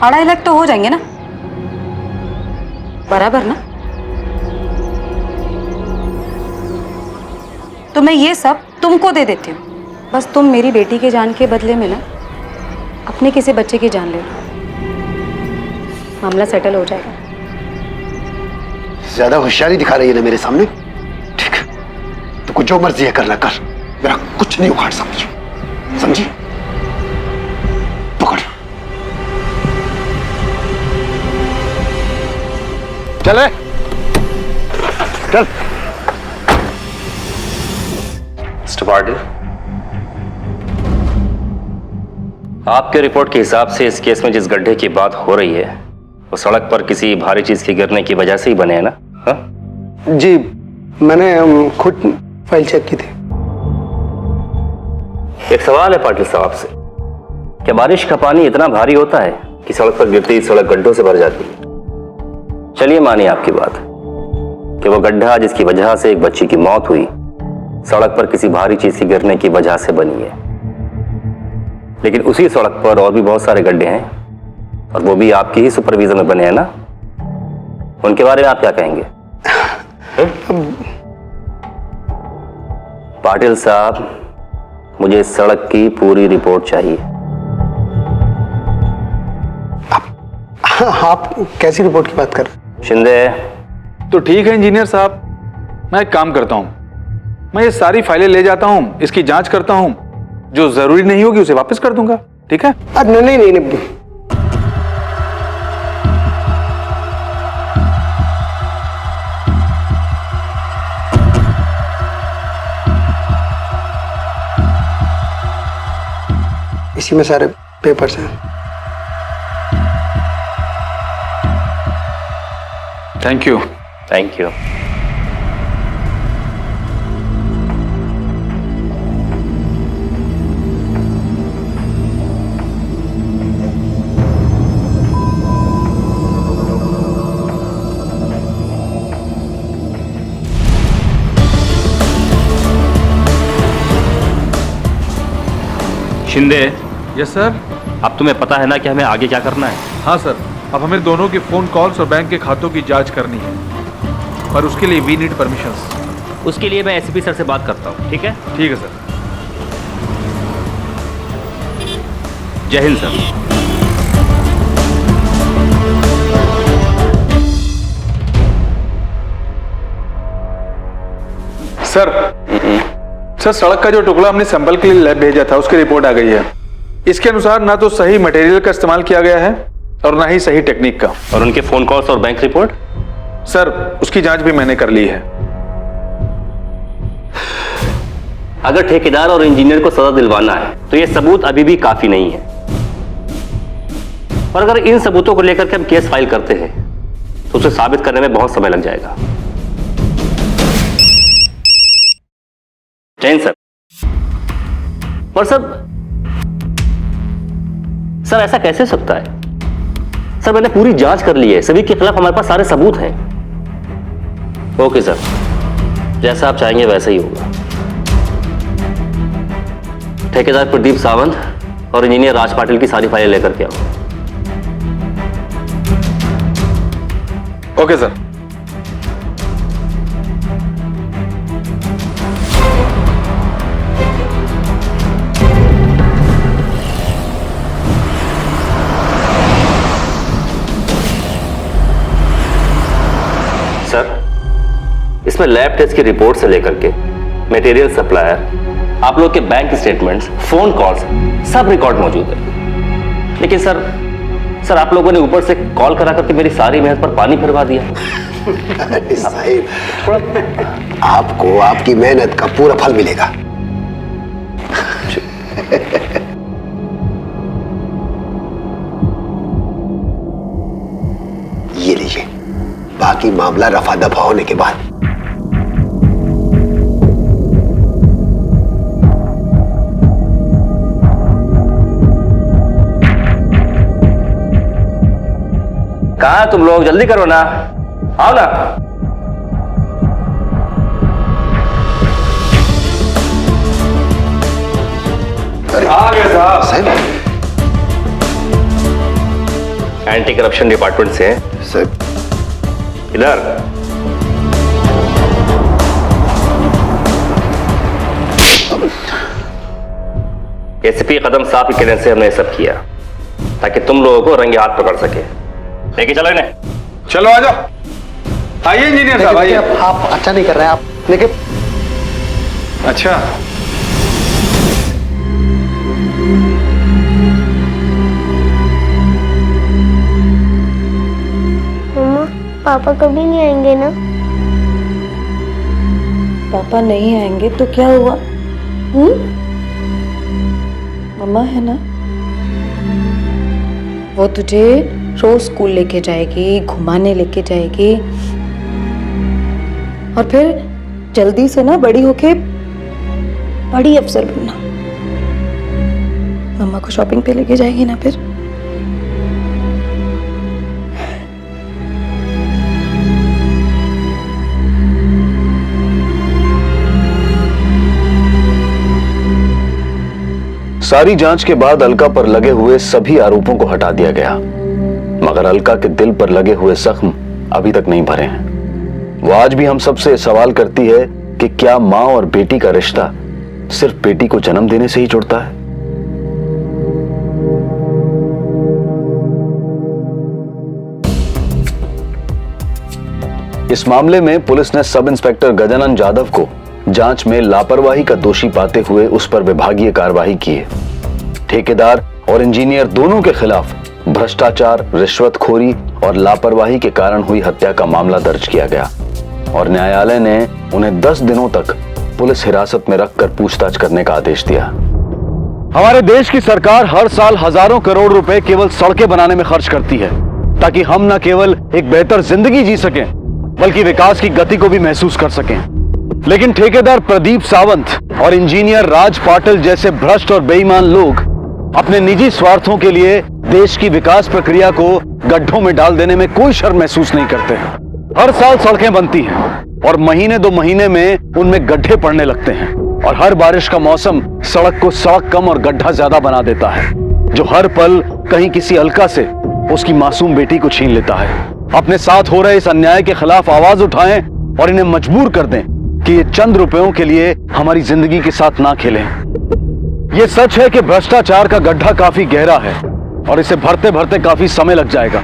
$2.5 लाख तो हो जाएंगे ना? बराबर ना? तो मैं ये सब तुमको दे देती हूँ, बस तुम मेरी बेटी के जान के बदले में ना अपने किसी बच्चे की जान ले लो, मामला सेटल हो जाएगा। ज्यादा होशियारी दिखा रही है ना मेरे सामने? ठीक है, तो कुछ जो मर्जी है करना कर, मेरा कुछ नहीं उखाड़ सकती, समझी? पकड़। चले चल। मिस्टर पाटिल, आपके रिपोर्ट के हिसाब से इस केस में जिस गड्ढे की बात हो रही है वो सड़क पर किसी भारी चीज के गिरने की वजह से ही बने हैं ना? हाँ? जी, मैंने खुद फाइल चेक की थी। एक सवाल है पाटिल साहब से, क्या बारिश का पानी इतना भारी होता है कि सड़क पर गिरते ही सड़क गड्ढों से भर जाती है? चलिए मानिए आपकी बात कि वो गड्ढा जिसकी वजह से एक बच्ची की मौत हुई सड़क पर किसी भारी चीज के गिरने की वजह से बनी है, लेकिन उसी सड़क पर और भी बहुत सारे गड्ढे हैं और वो भी आपकी ही सुपरविजन में बने हैं ना? उनके बारे में आप क्या कहेंगे? पाटिल साहब, मुझे इस सड़क की पूरी रिपोर्ट चाहिए। आप कैसी रिपोर्ट की बात कर रहे हैं? शिंदे। तो ठीक है इंजीनियर साहब, मैं एक काम करता हूं, मैं ये सारी फाइलें ले जाता हूं, इसकी जांच करता हूं, जो जरूरी नहीं होगी उसे वापस कर दूंगा, ठीक है? नहीं। इसी में सारे पेपर्स हैं। Thank you. Thank you. Shinde. Yes sir. अब तुम्हें पता है ना कि हमें आगे क्या करना है? हाँ सर, अब हमें दोनों के फोन कॉल्स और बैंक के खातों की जांच करनी है, पर उसके लिए वी नीड परमिशंस। उसके लिए मैं एसपी सर से बात करता हूँ, ठीक है? ठीक है सर। जय हिंद सर। सर, सड़क का जो टुकड़ा हमने सैंपल के लिए लैब भेजा था उसकी रिपोर्ट आ गई है। इसके अनुसार ना तो सही मटेरियल का इस्तेमाल किया गया है और ना ही सही टेक्निक का। और उनके फोन कॉल्स और बैंक रिपोर्ट? सर, उसकी जांच भी मैंने कर ली है। अगर ठेकेदार और इंजीनियर को सजा दिलवाना है तो ये सबूत अभी भी काफी नहीं है, और अगर इन सबूतों को लेकर के हम केस फाइल करते हैं तो उसे साबित करने में बहुत समय लग जाएगा। जैन सर। और सर ऐसा कैसे हो सकता है? सर मैंने पूरी जांच कर ली है, सभी के खिलाफ हमारे पास सारे सबूत हैं। ओके सर, जैसा आप चाहेंगे वैसा ही होगा। ठेकेदार प्रदीप सावंत और इंजीनियर राज पाटिल की सारी फाइलें लेकर के आओ। Okay sir. सर, इसमें लैब टेस्ट की रिपोर्ट से लेकर के मटेरियल सप्लायर, आप लोग के बैंक स्टेटमेंट्स, फोन कॉल्स सब रिकॉर्ड मौजूद है। लेकिन सर आप लोगों ने ऊपर से कॉल करा करके मेरी सारी मेहनत पर पानी फिरवा दिया। अरे साहिब, आपको आपकी मेहनत का पूरा फल मिलेगा। ये लीजिए, बाकी मामला रफा दफा होने के बाद। कहाँ तुम लोग? जल्दी करो ना, आओ ना। आ गया साहब। एंटी करप्शन डिपार्टमेंट से हैं सर। इधर एसपी कदम साहब के कहने से हमने सब किया ताकि तुम लोगों को रंगे हाथ पकड़ सके। लेके चलो इन्हें। चलो आ जाओ। आइए इंजीनियर साहब, आइए। आप अच्छा नहीं कर रहे हैं आप, लेकिन अच्छा। मम्मा, पापा कभी नहीं आएंगे ना? पापा नहीं आएंगे तो क्या हुआ? मम्मा है ना? वो तुझे रोज स्कूल लेके जाएगी, घुमाने लेके जाएगी, और फिर जल्दी से ना बड़ी होके बड़ी अफसर बनना। मम्मा को शॉपिंग पे लेके जाएगी ना फिर। सारी जांच के बाद अलका पर लगे हुए सभी आरोपों को हटा दिया गया, मगर अलका के दिल पर लगे हुए जख्म अभी तक नहीं भरे हैं। वो आज भी हम सबसे सवाल करती है कि क्या मां और बेटी का रिश्ता सिर्फ बेटी को जन्म देने से ही जुड़ता है? इस मामले में पुलिस ने सब इंस्पेक्टर गजानन जाधव को जांच में लापरवाही का दोषी पाते हुए उस पर विभागीय कार्रवाई की है। ठेकेदार और इंजीनियर दोनों के खिलाफ भ्रष्टाचार, रिश्वतखोरी और लापरवाही के कारण हुई हत्या का मामला दर्ज किया गया और न्यायालय ने उन्हें 10 दिनों तक पुलिस हिरासत में रखकर पूछताछ करने का आदेश दिया। हमारे देश की सरकार हर साल हजारों करोड़ रुपए केवल सड़कें बनाने में खर्च करती है ताकि हम न केवल एक बेहतर जिंदगी जी सकें बल्कि विकास की गति को भी महसूस कर सकें। लेकिन ठेकेदार प्रदीप सावंत और इंजीनियर राज पाटिल जैसे भ्रष्ट और बेईमान लोग अपने निजी स्वार्थों के लिए देश की विकास प्रक्रिया को गड्ढों में डाल देने में कोई शर्म महसूस नहीं करते। हर साल सड़कें बनती हैं और महीने 2 महीने में उनमें गड्ढे पड़ने लगते हैं और हर बारिश का मौसम सड़क को सड़क कम और गड्ढा ज्यादा बना देता है, जो हर पल कहीं किसी अलका से उसकी मासूम बेटी को छीन लेता है। अपने साथ हो रहे इस अन्याय के खिलाफ आवाज उठाएं और इन्हें मजबूर कर दें कि ये चंद रुपयों के लिए हमारी जिंदगी के साथ ना खेलें। ये सच है कि भ्रष्टाचार का गड्ढा काफी गहरा है और इसे भरते भरते काफी समय लग जाएगा,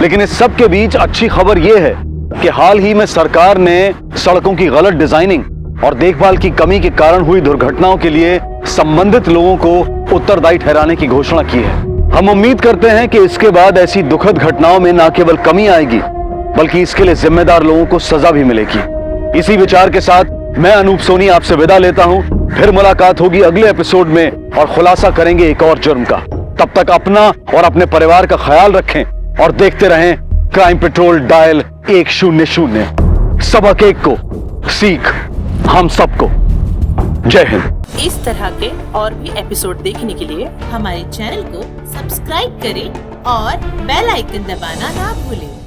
लेकिन इस सब के बीच अच्छी खबर यह है कि हाल ही में सरकार ने सड़कों की गलत डिजाइनिंग और देखभाल की कमी के कारण हुई दुर्घटनाओं के लिए संबंधित लोगों को उत्तरदायी ठहराने की घोषणा की है। हम उम्मीद करते हैं कि इसके बाद ऐसी दुखद घटनाओं में न केवल कमी आएगी बल्कि इसके लिए जिम्मेदार लोगों को सजा भी मिलेगी। इसी विचार के साथ मैं अनूप सोनी आपसे विदा लेता हूं। फिर मुलाकात होगी अगले एपिसोड में और खुलासा करेंगे एक और जुर्म का। तब तक अपना और अपने परिवार का ख्याल रखें और देखते रहें क्राइम पेट्रोल डायल 100। सबक एक को सीख हम सबको। जय हिंद। इस तरह के और भी एपिसोड देखने के लिए हमारे चैनल को सब्सक्राइब करें और बेल आइकन दबाना ना भूलें।